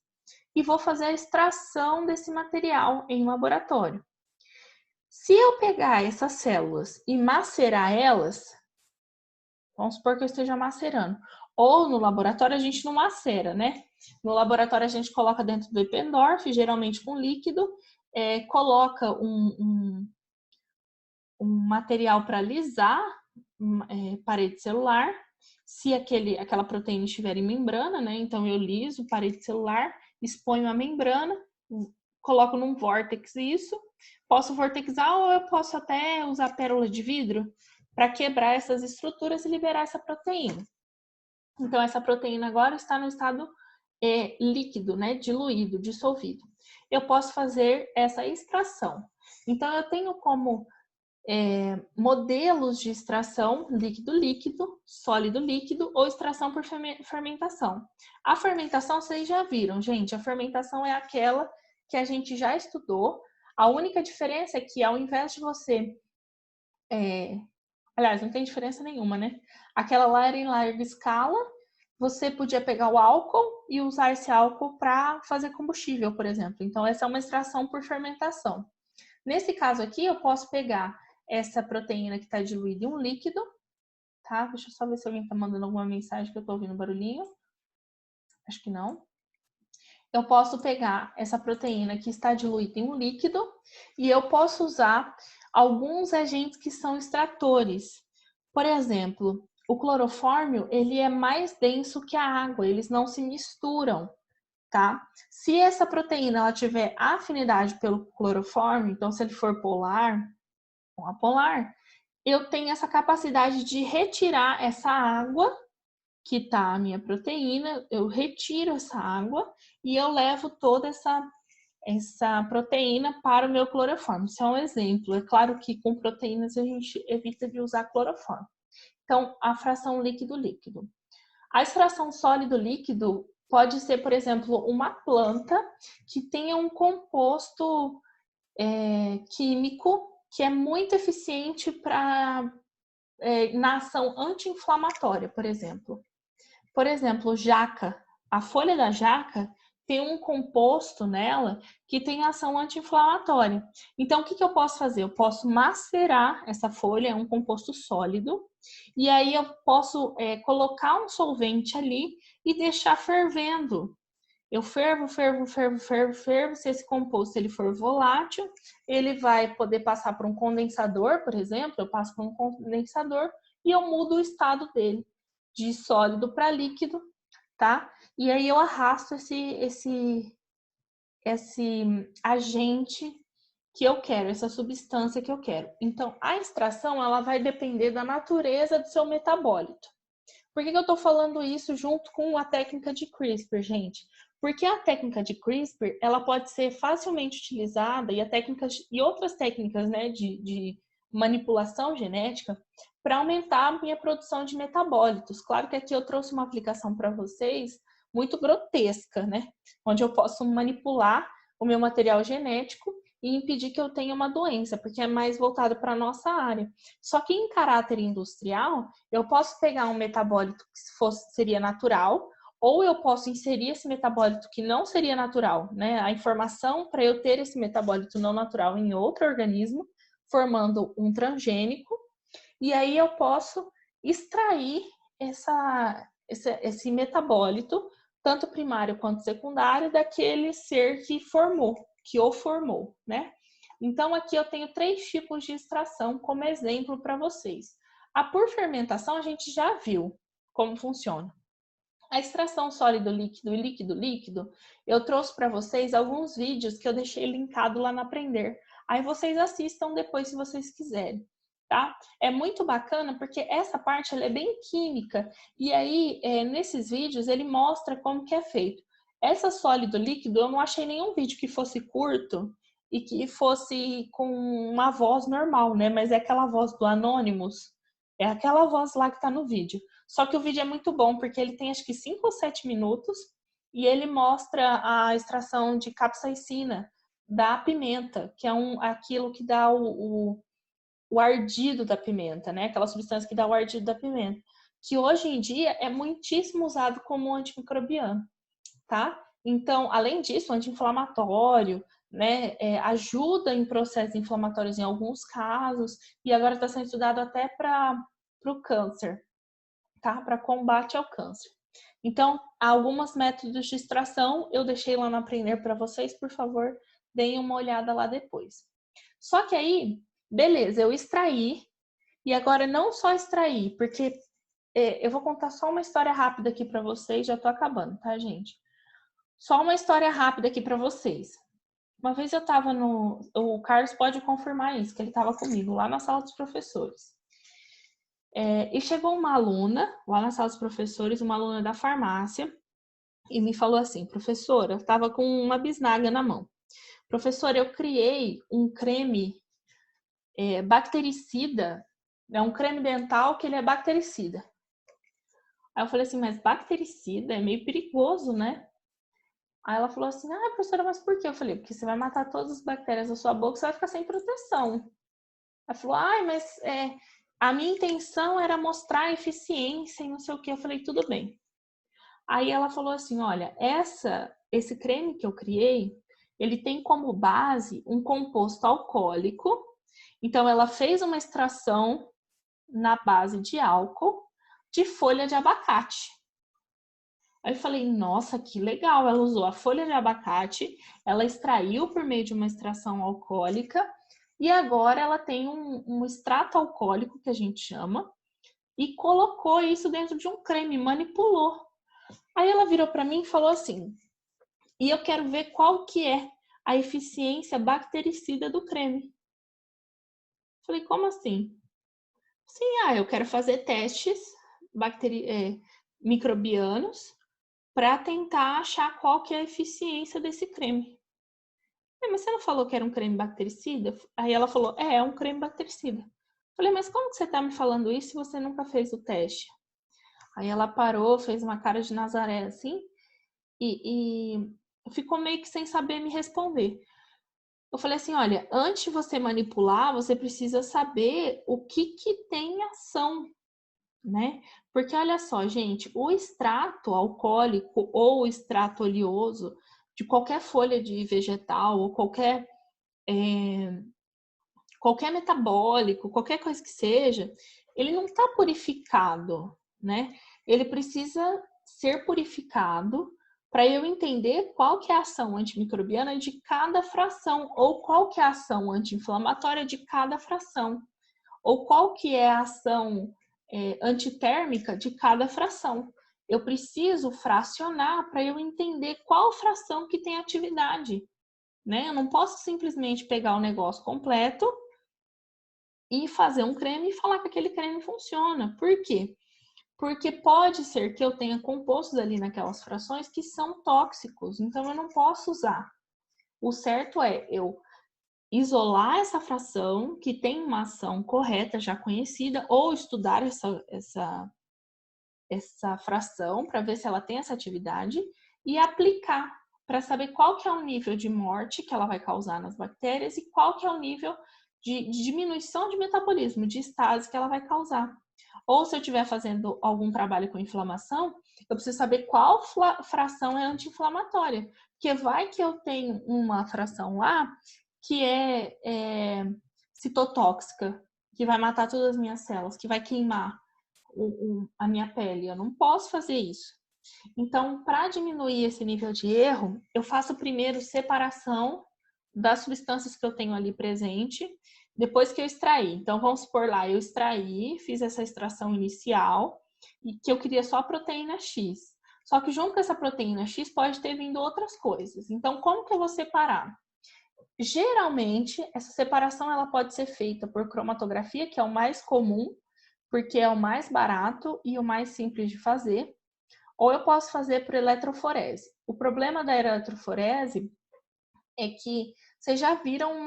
e vou fazer a extração desse material em laboratório. Se eu pegar essas células e macerar elas, vamos supor que eu esteja macerando. Ou no laboratório a gente não macera, né? No laboratório a gente coloca dentro do Eppendorf, geralmente com líquido, coloca um material para alisar parede celular. Se aquela proteína estiver em membrana, né? Então eu liso parede celular, exponho a membrana, coloco num vórtex isso. Posso vortexar ou eu posso até usar pérola de vidro para quebrar essas estruturas e liberar essa proteína. Então, essa proteína agora está no estado líquido, né? Diluído, dissolvido. Eu posso fazer essa extração. Então, eu tenho como modelos de extração líquido-líquido, sólido-líquido ou extração por fermentação. A fermentação, vocês já viram, gente. A fermentação é aquela que a gente já estudou. A única diferença é que ao invés de você... aliás, não tem diferença nenhuma, né? Aquela lá era em larga escala. Você podia pegar o álcool e usar esse álcool para fazer combustível, por exemplo. Então, essa é uma extração por fermentação. Nesse caso aqui, eu posso pegar essa proteína que está diluída em um líquido, tá? Deixa eu só ver se alguém está mandando alguma mensagem que eu estou ouvindo barulhinho. Acho que não. Eu posso pegar essa proteína que está diluída em um líquido e eu posso usar alguns agentes que são extratores. Por exemplo, o clorofórmio, ele é mais denso que a água, eles não se misturam, tá? Se essa proteína ela tiver afinidade pelo clorofórmio, então se ele for polar ou apolar, eu tenho essa capacidade de retirar essa água que está a minha proteína, eu retiro essa água e eu levo toda essa proteína para o meu clorofórmio. Isso é um exemplo. É claro que com proteínas a gente evita de usar clorofórmio. Então, a fração líquido-líquido. A extração sólido-líquido pode ser, por exemplo, uma planta que tenha um composto químico que é muito eficiente na ação anti-inflamatória, por exemplo. Por exemplo, jaca. A folha da jaca tem um composto nela que tem ação anti-inflamatória. Então, o que eu posso fazer? Eu posso macerar essa folha, é um composto sólido, e aí eu posso colocar um solvente ali e deixar fervendo. Eu fervo. Se esse composto ele for volátil, ele vai poder passar por um condensador, por exemplo. Eu passo por um condensador e eu mudo o estado dele de sólido para líquido, tá? E aí eu arrasto esse agente que eu quero, essa substância que eu quero. Então, a extração, ela vai depender da natureza do seu metabólito. Por que eu tô falando isso junto com a técnica de CRISPR, gente? Porque a técnica de CRISPR, ela pode ser facilmente utilizada e outras técnicas, né, de manipulação genética para aumentar a minha produção de metabólitos. Claro que aqui eu trouxe uma aplicação para vocês muito grotesca, né? Onde eu posso manipular o meu material genético e impedir que eu tenha uma doença, porque é mais voltado para a nossa área. Só que em caráter industrial, eu posso pegar um metabólito que seria natural, ou eu posso inserir esse metabólito que não seria natural, né? A informação para eu ter esse metabólito não natural em outro organismo, formando um transgênico, e aí eu posso extrair esse metabólito, tanto primário quanto secundário, daquele ser que o formou, né? Então, aqui eu tenho 3 tipos de extração como exemplo para vocês. A por fermentação, a gente já viu como funciona. A extração sólido, líquido e líquido-líquido, eu trouxe para vocês alguns vídeos que eu deixei linkado lá no Aprender. Aí vocês assistam depois se vocês quiserem, tá? É muito bacana porque essa parte ela é bem química e aí nesses vídeos ele mostra como que é feito. Essa sólido líquido eu não achei nenhum vídeo que fosse curto e que fosse com uma voz normal, né? Mas é aquela voz do Anonymous, é aquela voz lá que tá no vídeo. Só que o vídeo é muito bom porque ele tem acho que 5 ou 7 minutos e ele mostra a extração de capsaicina da pimenta, que é aquilo que dá o ardido da pimenta, né? Aquela substância que dá o ardido da pimenta, que hoje em dia é muitíssimo usado como antimicrobiano, tá? Então, além disso, anti-inflamatório, né? Ajuda em processos inflamatórios em alguns casos e agora está sendo estudado até para o câncer, tá? Para combate ao câncer. Então, alguns métodos de extração eu deixei lá no Aprender para vocês, por favor, deem uma olhada lá depois. Só que aí, beleza, eu extraí, e agora não só extrair, porque eu vou contar só uma história rápida aqui para vocês, já tô acabando, tá, gente? Só uma história rápida aqui para vocês. Uma vez eu tava o Carlos pode confirmar isso, que ele tava comigo lá na sala dos professores. E chegou uma aluna, lá na sala dos professores, uma aluna da farmácia, e me falou assim, professora, eu estava com uma bisnaga na mão. Professora, eu criei um creme bactericida, é um creme dental que ele é bactericida. Aí eu falei assim, mas bactericida é meio perigoso, né? Aí ela falou assim, professora, mas por quê? Eu falei, porque você vai matar todas as bactérias da sua boca, você vai ficar sem proteção. Ela falou, mas a minha intenção era mostrar a eficiência e não sei o que. Eu falei, tudo bem. Aí ela falou assim, olha, esse creme que eu criei, ele tem como base um composto alcoólico. Então, ela fez uma extração na base de álcool de folha de abacate. Aí eu falei, nossa, que legal. Ela usou a folha de abacate, ela extraiu por meio de uma extração alcoólica e agora ela tem um extrato alcoólico, que a gente chama, e colocou isso dentro de um creme, manipulou. Aí ela virou para mim e falou assim, e eu quero ver qual que é a eficiência bactericida do creme. Falei, como assim? Sim, eu quero fazer testes microbianos para tentar achar qual que é a eficiência desse creme. Mas você não falou que era um creme bactericida? Aí ela falou, é um creme bactericida. Falei, mas como que você está me falando isso se você nunca fez o teste? Aí ela parou, fez uma cara de Nazaré assim e ficou meio que sem saber me responder. Eu falei assim, olha, antes de você manipular, você precisa saber o que tem ação, né? Porque olha só, gente, o extrato alcoólico ou o extrato oleoso de qualquer folha de vegetal ou qualquer metabólico, qualquer coisa que seja, ele não está purificado, né? Ele precisa ser purificado para eu entender qual que é a ação antimicrobiana de cada fração, ou qual que é a ação anti-inflamatória de cada fração, ou qual que é a ação antitérmica de cada fração. Eu preciso fracionar para eu entender qual fração que tem atividade, né? Eu não posso simplesmente pegar o negócio completo e fazer um creme e falar que aquele creme funciona. Por quê? Porque pode ser que eu tenha compostos ali naquelas frações que são tóxicos, então eu não posso usar. O certo é eu isolar essa fração que tem uma ação correta, já conhecida, ou estudar essa fração para ver se ela tem essa atividade e aplicar para saber qual que é o nível de morte que ela vai causar nas bactérias e qual que é o nível de diminuição de metabolismo, de estase que ela vai causar. Ou se eu estiver fazendo algum trabalho com inflamação, eu preciso saber qual fração é anti-inflamatória. Porque vai que eu tenho uma fração lá que é citotóxica, que vai matar todas as minhas células, que vai queimar a minha pele. Eu não posso fazer isso. Então, para diminuir esse nível de erro, eu faço primeiro separação das substâncias que eu tenho ali presente, depois que eu extraí. Então, vamos supor lá, eu extraí, fiz essa extração inicial, e que eu queria só a proteína X. Só que junto com essa proteína X pode ter vindo outras coisas. Então, como que eu vou separar? Geralmente, essa separação ela pode ser feita por cromatografia, que é o mais comum, porque é o mais barato e o mais simples de fazer. Ou eu posso fazer por eletroforese. O problema da eletroforese é que vocês já viram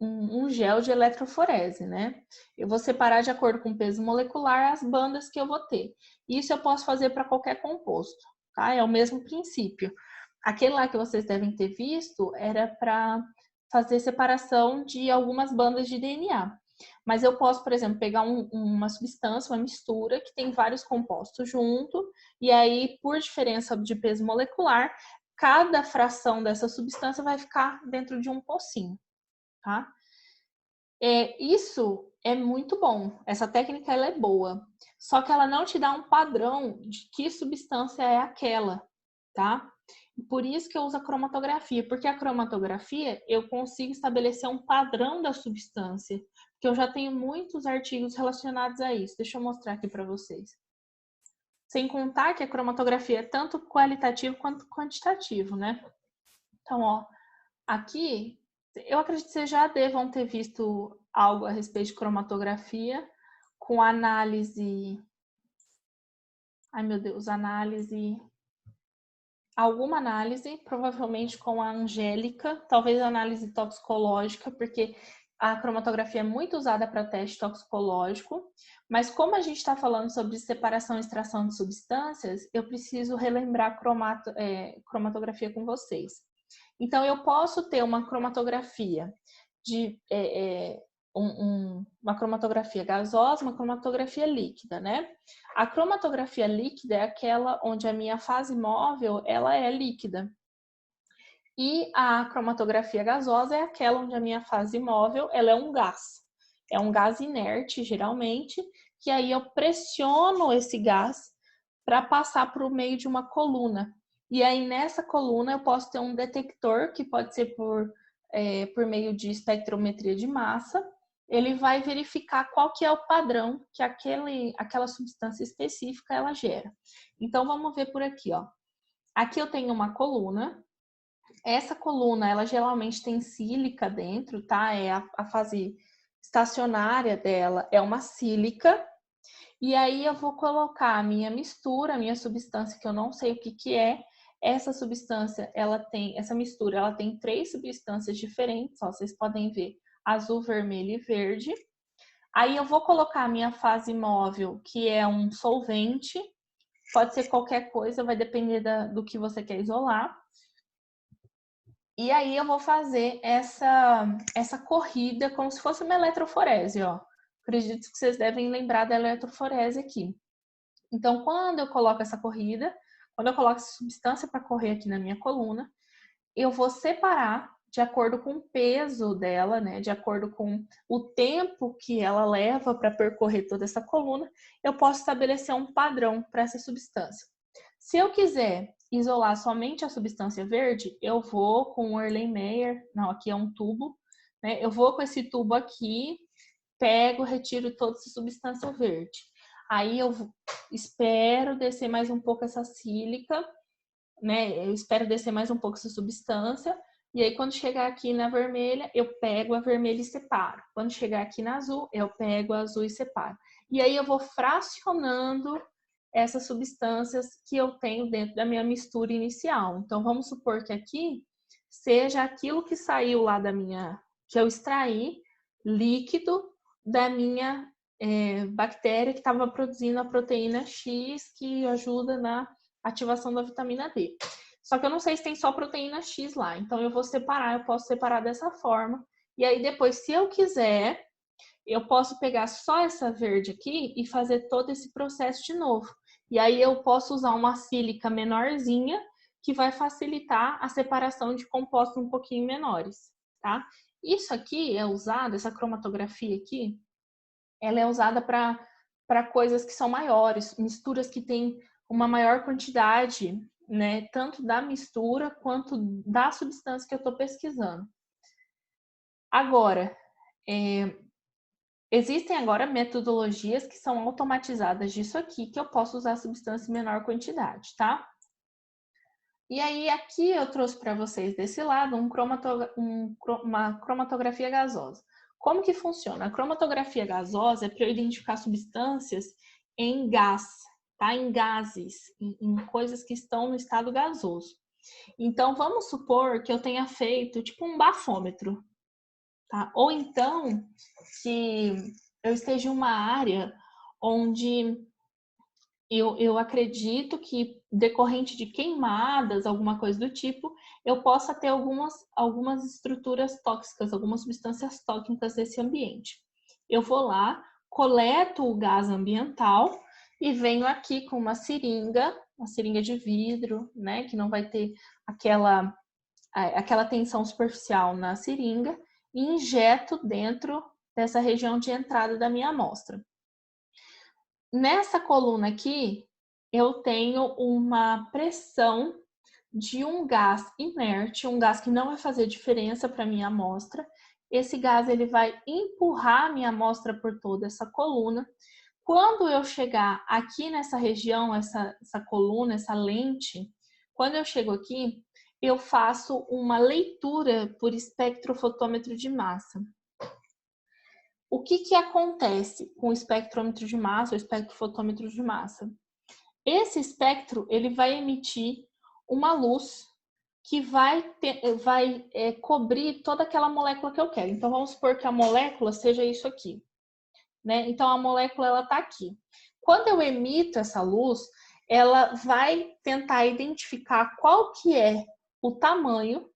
um gel de eletroforese, né? Eu vou separar de acordo com o peso molecular as bandas que eu vou ter. Isso eu posso fazer para qualquer composto, tá? É o mesmo princípio. Aquele lá que vocês devem ter visto era para fazer separação de algumas bandas de DNA. Mas eu posso, por exemplo, pegar uma substância, uma mistura que tem vários compostos junto, e aí, por diferença de peso molecular, cada fração dessa substância vai ficar dentro de um pocinho, tá? Isso é muito bom. Essa técnica ela é boa, só que ela não te dá um padrão de que substância é aquela, tá? Por isso que eu uso a cromatografia, porque a cromatografia eu consigo estabelecer um padrão da substância, que eu já tenho muitos artigos relacionados a isso. Deixa eu mostrar aqui para vocês. Sem contar que a cromatografia é tanto qualitativo quanto quantitativo, né? Então, ó, aqui eu acredito que vocês já devam ter visto algo a respeito de cromatografia com análise. Ai, meu Deus, alguma análise, provavelmente com a Angélica, talvez análise toxicológica, porque a cromatografia é muito usada para teste toxicológico, mas como a gente está falando sobre separação e extração de substâncias, eu preciso relembrar cromatografia com vocês. Então, eu posso ter uma cromatografia de uma cromatografia gasosa, uma cromatografia líquida, né? A cromatografia líquida é aquela onde a minha fase móvel ela é líquida. E a cromatografia gasosa é aquela onde a minha fase móvel ela é um gás. É um gás inerte, geralmente, que aí eu pressiono esse gás para passar por meio de uma coluna. E aí nessa coluna eu posso ter um detector, que pode ser por meio de espectrometria de massa. Ele vai verificar qual que é o padrão que aquela substância específica ela gera. Então vamos ver por aqui, ó. Aqui eu tenho uma coluna. Essa coluna, ela geralmente tem sílica dentro, tá? É a fase estacionária dela é uma sílica. E aí eu vou colocar a minha mistura, a minha substância que eu não sei o que é. Essa substância, essa mistura, ela tem 3 substâncias diferentes, ó, vocês podem ver, azul, vermelho e verde. Aí eu vou colocar a minha fase móvel, que é um solvente, pode ser qualquer coisa, vai depender do que você quer isolar. E aí eu vou fazer essa corrida como se fosse uma eletroforese, ó. Acredito que vocês devem lembrar da eletroforese aqui. Então, quando eu coloco essa corrida, quando eu coloco essa substância para correr aqui na minha coluna, eu vou separar de acordo com o peso dela, né? De acordo com o tempo que ela leva para percorrer toda essa coluna, eu posso estabelecer um padrão para essa substância. Se eu quiser isolar somente a substância verde, eu vou com o Erlenmeyer, não, aqui é um tubo, né? Eu vou com esse tubo aqui, pego, retiro toda essa substância verde. Aí eu espero descer mais um pouco essa sílica, né? Eu espero descer mais um pouco essa substância. E aí, quando chegar aqui na vermelha, eu pego a vermelha e separo. Quando chegar aqui na azul, eu pego a azul e separo. E aí, eu vou fracionando essas substâncias que eu tenho dentro da minha mistura inicial. Então, vamos supor que aqui seja aquilo que saiu lá que eu extraí, líquido, da minha bactéria que estava produzindo a proteína X, que ajuda na ativação da vitamina D. Só que eu não sei se tem só proteína X lá. Então, eu vou separar, eu posso separar dessa forma. E aí, depois, se eu quiser, eu posso pegar só essa verde aqui e fazer todo esse processo de novo. E aí, eu posso usar uma sílica menorzinha, que vai facilitar a separação de compostos um pouquinho menores, tá? Isso aqui é usado, essa cromatografia aqui, ela é usada para coisas que são maiores, misturas que têm uma maior quantidade, né, tanto da mistura quanto da substância que eu estou pesquisando. Agora, existem agora metodologias que são automatizadas disso aqui, que eu posso usar substância em menor quantidade, tá? E aí, aqui eu trouxe para vocês desse lado uma cromatografia gasosa. Como que funciona? A cromatografia gasosa é para eu identificar substâncias em gás, tá? Em gases, em coisas que estão no estado gasoso. Então, vamos supor que eu tenha feito tipo um bafômetro, tá? Ou então, que eu esteja em uma área onde eu acredito que, decorrente de queimadas, alguma coisa do tipo, eu possa ter algumas estruturas tóxicas, algumas substâncias tóxicas desse ambiente. Eu vou lá, coleto o gás ambiental e venho aqui com uma seringa de vidro, né, que não vai ter aquela tensão superficial na seringa, e injeto dentro dessa região de entrada da minha amostra. Nessa coluna aqui, eu tenho uma pressão de um gás inerte, um gás que não vai fazer diferença para a minha amostra. Esse gás ele vai empurrar a minha amostra por toda essa coluna. Quando eu chegar aqui nessa região, essa coluna, essa lente, quando eu chego aqui, eu faço uma leitura por espectrofotômetro de massa. O que acontece com o espectrômetro de massa, o espectrofotômetro de massa? Esse espectro ele vai emitir uma luz que vai cobrir toda aquela molécula que eu quero. Então, vamos supor que a molécula seja isso aqui, né? Então, a molécula ela está aqui. Quando eu emito essa luz, ela vai tentar identificar qual que é o tamanho,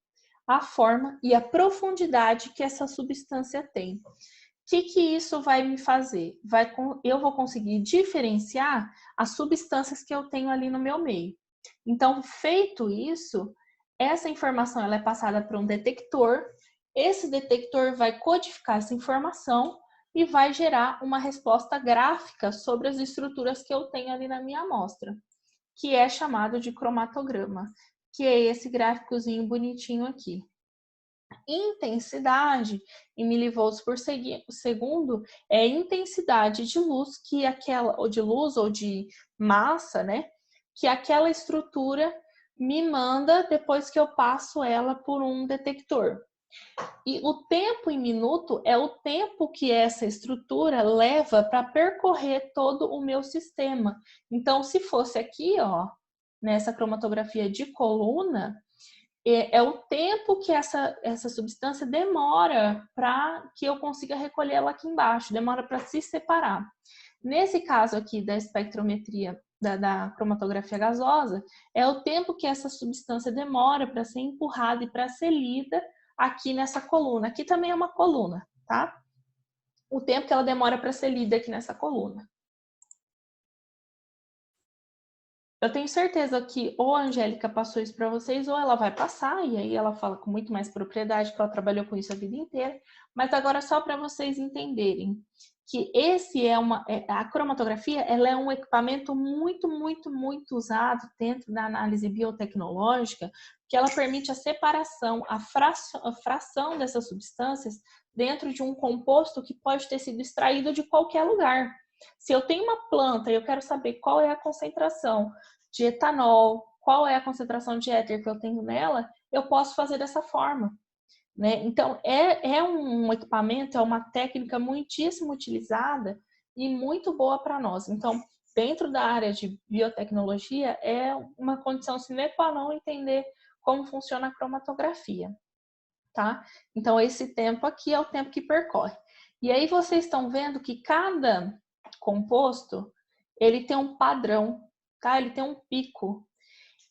a forma e a profundidade que essa substância tem. O que isso vai me fazer? Eu vou conseguir diferenciar as substâncias que eu tenho ali no meu meio. Então, feito isso, essa informação ela é passada para um detector. Esse detector vai codificar essa informação e vai gerar uma resposta gráfica sobre as estruturas que eu tenho ali na minha amostra, que é chamado de cromatograma, que é esse gráficozinho bonitinho aqui. Intensidade em milivolts por segundo é a intensidade de luz que ou de luz ou de massa, né, que aquela estrutura me manda depois que eu passo ela por um detector. E o tempo em minuto é o tempo que essa estrutura leva para percorrer todo o meu sistema. Então, se fosse aqui, ó, nessa cromatografia de coluna, é o tempo que essa substância demora para que eu consiga recolher ela aqui embaixo, demora para se separar. Nesse caso aqui da espectrometria, da cromatografia gasosa, é o tempo que essa substância demora para ser empurrada e para ser lida aqui nessa coluna. Aqui também é uma coluna, tá? O tempo que ela demora para ser lida aqui nessa coluna. Eu tenho certeza que ou a Angélica passou isso para vocês, ou ela vai passar, e aí ela fala com muito mais propriedade, porque ela trabalhou com isso a vida inteira. Mas agora só para vocês entenderem que a cromatografia, ela é um equipamento muito, muito, muito usado dentro da análise biotecnológica, que ela permite a separação, a fração dessas substâncias dentro de um composto que pode ter sido extraído de qualquer lugar. Se eu tenho uma planta e eu quero saber qual é a concentração de etanol, qual é a concentração de éter que eu tenho nela, eu posso fazer dessa forma, né? Então, é um equipamento, é uma técnica muitíssimo utilizada e muito boa para nós. Então, dentro da área de biotecnologia, é uma condição sine qua non entender como funciona a cromatografia, tá? Então, esse tempo aqui é o tempo que percorre. E aí, vocês estão vendo que cada composto, ele tem um padrão, tá? Ele tem um pico.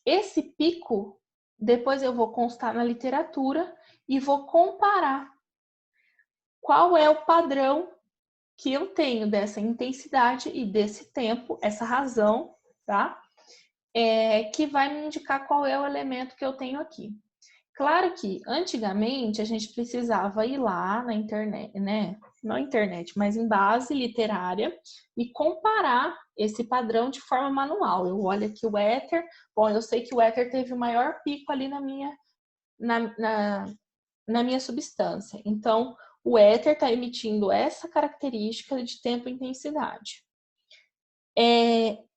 Esse pico Depois eu vou constar na literatura e vou comparar qual é o padrão que eu tenho dessa intensidade e desse tempo, essa razão, tá? Que vai me indicar qual é o elemento que eu tenho aqui. Claro que antigamente a gente precisava ir lá na internet, né? Não na internet, mas em base literária e comparar esse padrão de forma manual. Eu olho aqui o éter, bom, eu sei que o éter teve o maior pico ali na minha substância. Então, o éter está emitindo essa característica de tempo e intensidade.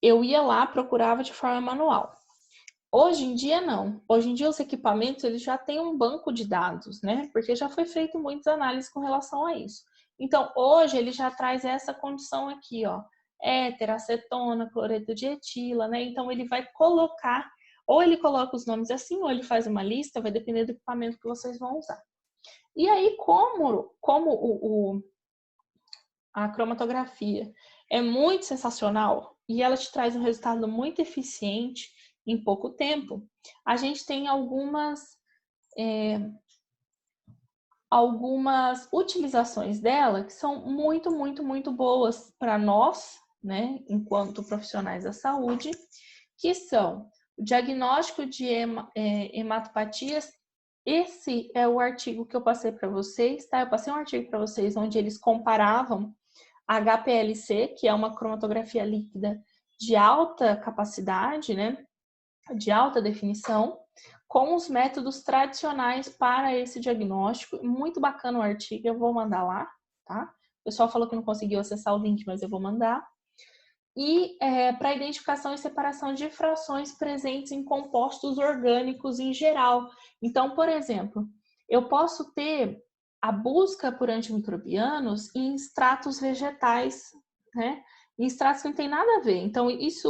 Eu ia lá, procurava de forma manual. Hoje em dia, não. Hoje em dia, os equipamentos eles já têm um banco de dados, né? Porque já foi feito muitas análises com relação a isso. Então, hoje, ele já traz essa condição aqui, ó. Éter, acetona, cloreto de etila, né? Então, ele vai colocar, ou ele coloca os nomes assim, ou ele faz uma lista, vai depender do equipamento que vocês vão usar. E aí, como a cromatografia é muito sensacional e ela te traz um resultado muito eficiente em pouco tempo, a gente tem algumas utilizações dela que são muito, muito, muito boas para nós, né, enquanto profissionais da saúde, que são o diagnóstico de hematopatias. Esse é o artigo que eu passei para vocês, tá? Eu passei um artigo para vocês onde eles comparavam a HPLC, que é uma cromatografia líquida de alta capacidade, né, de alta definição, com os métodos tradicionais para esse diagnóstico. Muito bacana o artigo, eu vou mandar lá, tá? O pessoal falou que não conseguiu acessar o link, mas eu vou mandar. E para identificação e separação de frações presentes em compostos orgânicos em geral. Então, por exemplo, eu posso ter a busca por antimicrobianos em extratos vegetais, né? Em extratos que não tem nada a ver. Então, isso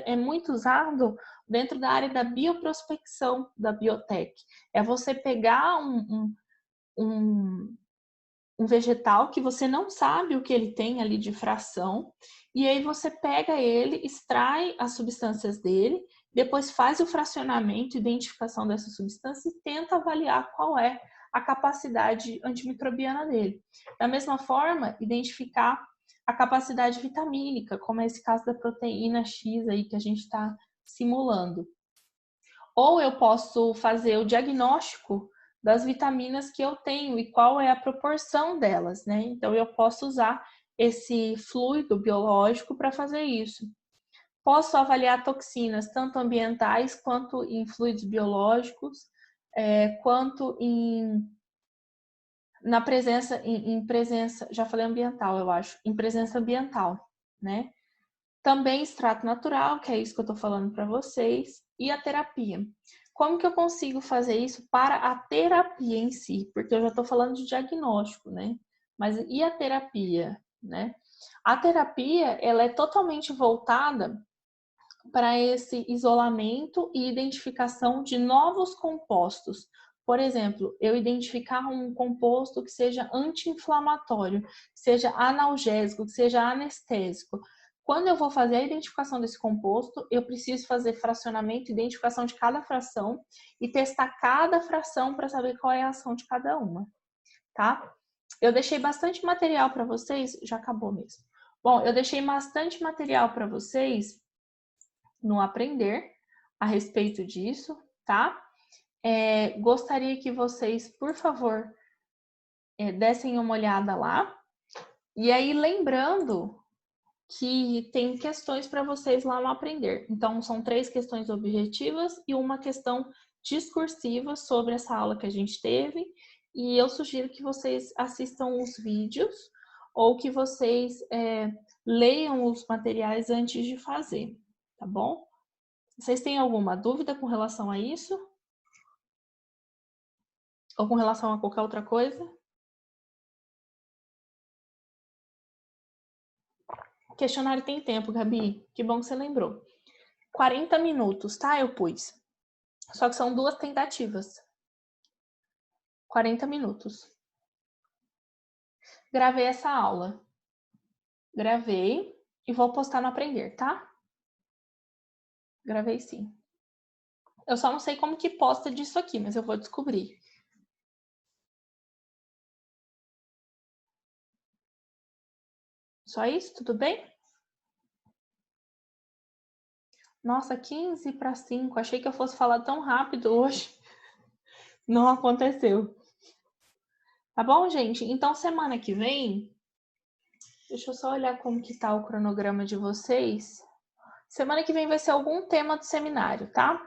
é muito usado dentro da área da bioprospecção da biotech. É você pegar um vegetal que você não sabe o que ele tem ali de fração, e aí você pega ele, extrai as substâncias dele, depois faz o fracionamento, identificação dessa substância e tenta avaliar qual é a capacidade antimicrobiana dele. Da mesma forma, identificar a capacidade vitamínica, como é esse caso da proteína X aí que a gente está simulando. Ou eu posso fazer o diagnóstico das vitaminas que eu tenho e qual é a proporção delas, né? Então, eu posso usar esse fluido biológico para fazer isso. Posso avaliar toxinas, tanto ambientais quanto em fluidos biológicos, quanto na presença, em presença, já falei ambiental, eu acho, em presença ambiental, né? Também extrato natural, que é isso que eu estou falando para vocês, e a terapia. Como que eu consigo fazer isso para a terapia em si? Porque eu já estou falando de diagnóstico, né? Mas e a terapia, né? A terapia, ela é totalmente voltada para esse isolamento e identificação de novos compostos. Por exemplo, eu identificar um composto que seja anti-inflamatório, que seja analgésico, que seja anestésico. Quando eu vou fazer a identificação desse composto, eu preciso fazer fracionamento, identificação de cada fração e testar cada fração para saber qual é a ação de cada uma, tá? Eu deixei bastante material para vocês, já acabou mesmo. Bom, eu deixei bastante material para vocês no Aprender a respeito disso, tá? Gostaria que vocês, por favor, dessem uma olhada lá. E aí, lembrando que tem questões para vocês lá no Aprender. Então, são 3 questões objetivas e uma questão discursiva sobre essa aula que a gente teve. E eu sugiro que vocês assistam os vídeos ou que vocês leiam os materiais antes de fazer, tá bom? Vocês têm alguma dúvida com relação a isso? Ou com relação a qualquer outra coisa? O questionário tem tempo, Gabi. Que bom que você lembrou. 40 minutos, tá? Eu pus. Só que são 2 tentativas. 40 minutos. Gravei essa aula. Gravei e vou postar no Aprender, tá? Gravei sim. Eu só não sei como que posta disso aqui, mas eu vou descobrir. Só isso? Tudo bem? Nossa, 15 para 5. Achei que eu fosse falar tão rápido hoje. Não aconteceu. Tá bom, gente? Então, semana que vem, deixa eu só olhar como que tá o cronograma de vocês. Semana que vem vai ser algum tema do seminário, tá?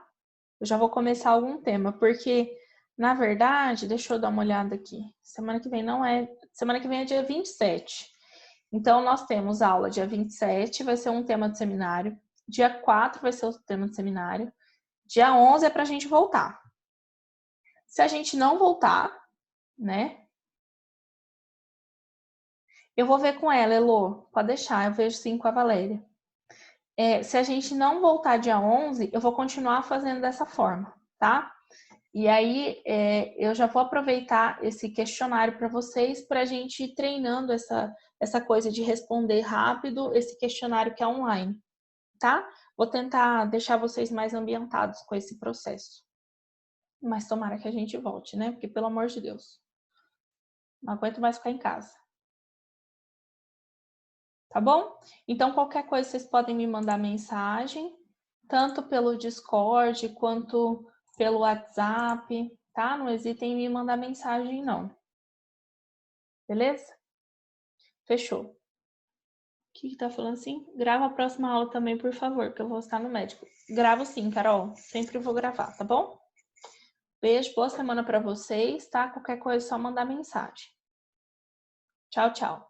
Eu já vou começar algum tema, porque, na verdade, deixa eu dar uma olhada aqui. Semana que vem não é... Semana que vem é dia 27. Então, nós temos aula dia 27, vai ser um tema do seminário. Dia 4 vai ser o tema do seminário. Dia 11 é pra gente voltar. Se a gente não voltar, né? Eu vou ver com ela, Elô. Pode deixar, eu vejo sim com a Valéria. Se a gente não voltar dia 11, eu vou continuar fazendo dessa forma, tá? E aí, eu já vou aproveitar esse questionário para vocês, para a gente ir treinando essa coisa de responder rápido esse questionário que é online, tá? Vou tentar deixar vocês mais ambientados com esse processo. Mas tomara que a gente volte, né? Porque, pelo amor de Deus, não aguento mais ficar em casa. Tá bom? Então, qualquer coisa, vocês podem me mandar mensagem, tanto pelo Discord quanto pelo WhatsApp, tá? Não hesitem em me mandar mensagem, não. Beleza? Fechou. O que tá falando assim? Grava a próxima aula também, por favor, que eu vou estar no médico. Gravo sim, Carol. Sempre vou gravar, tá bom? Beijo, boa semana para vocês, tá? Qualquer coisa é só mandar mensagem. Tchau, tchau.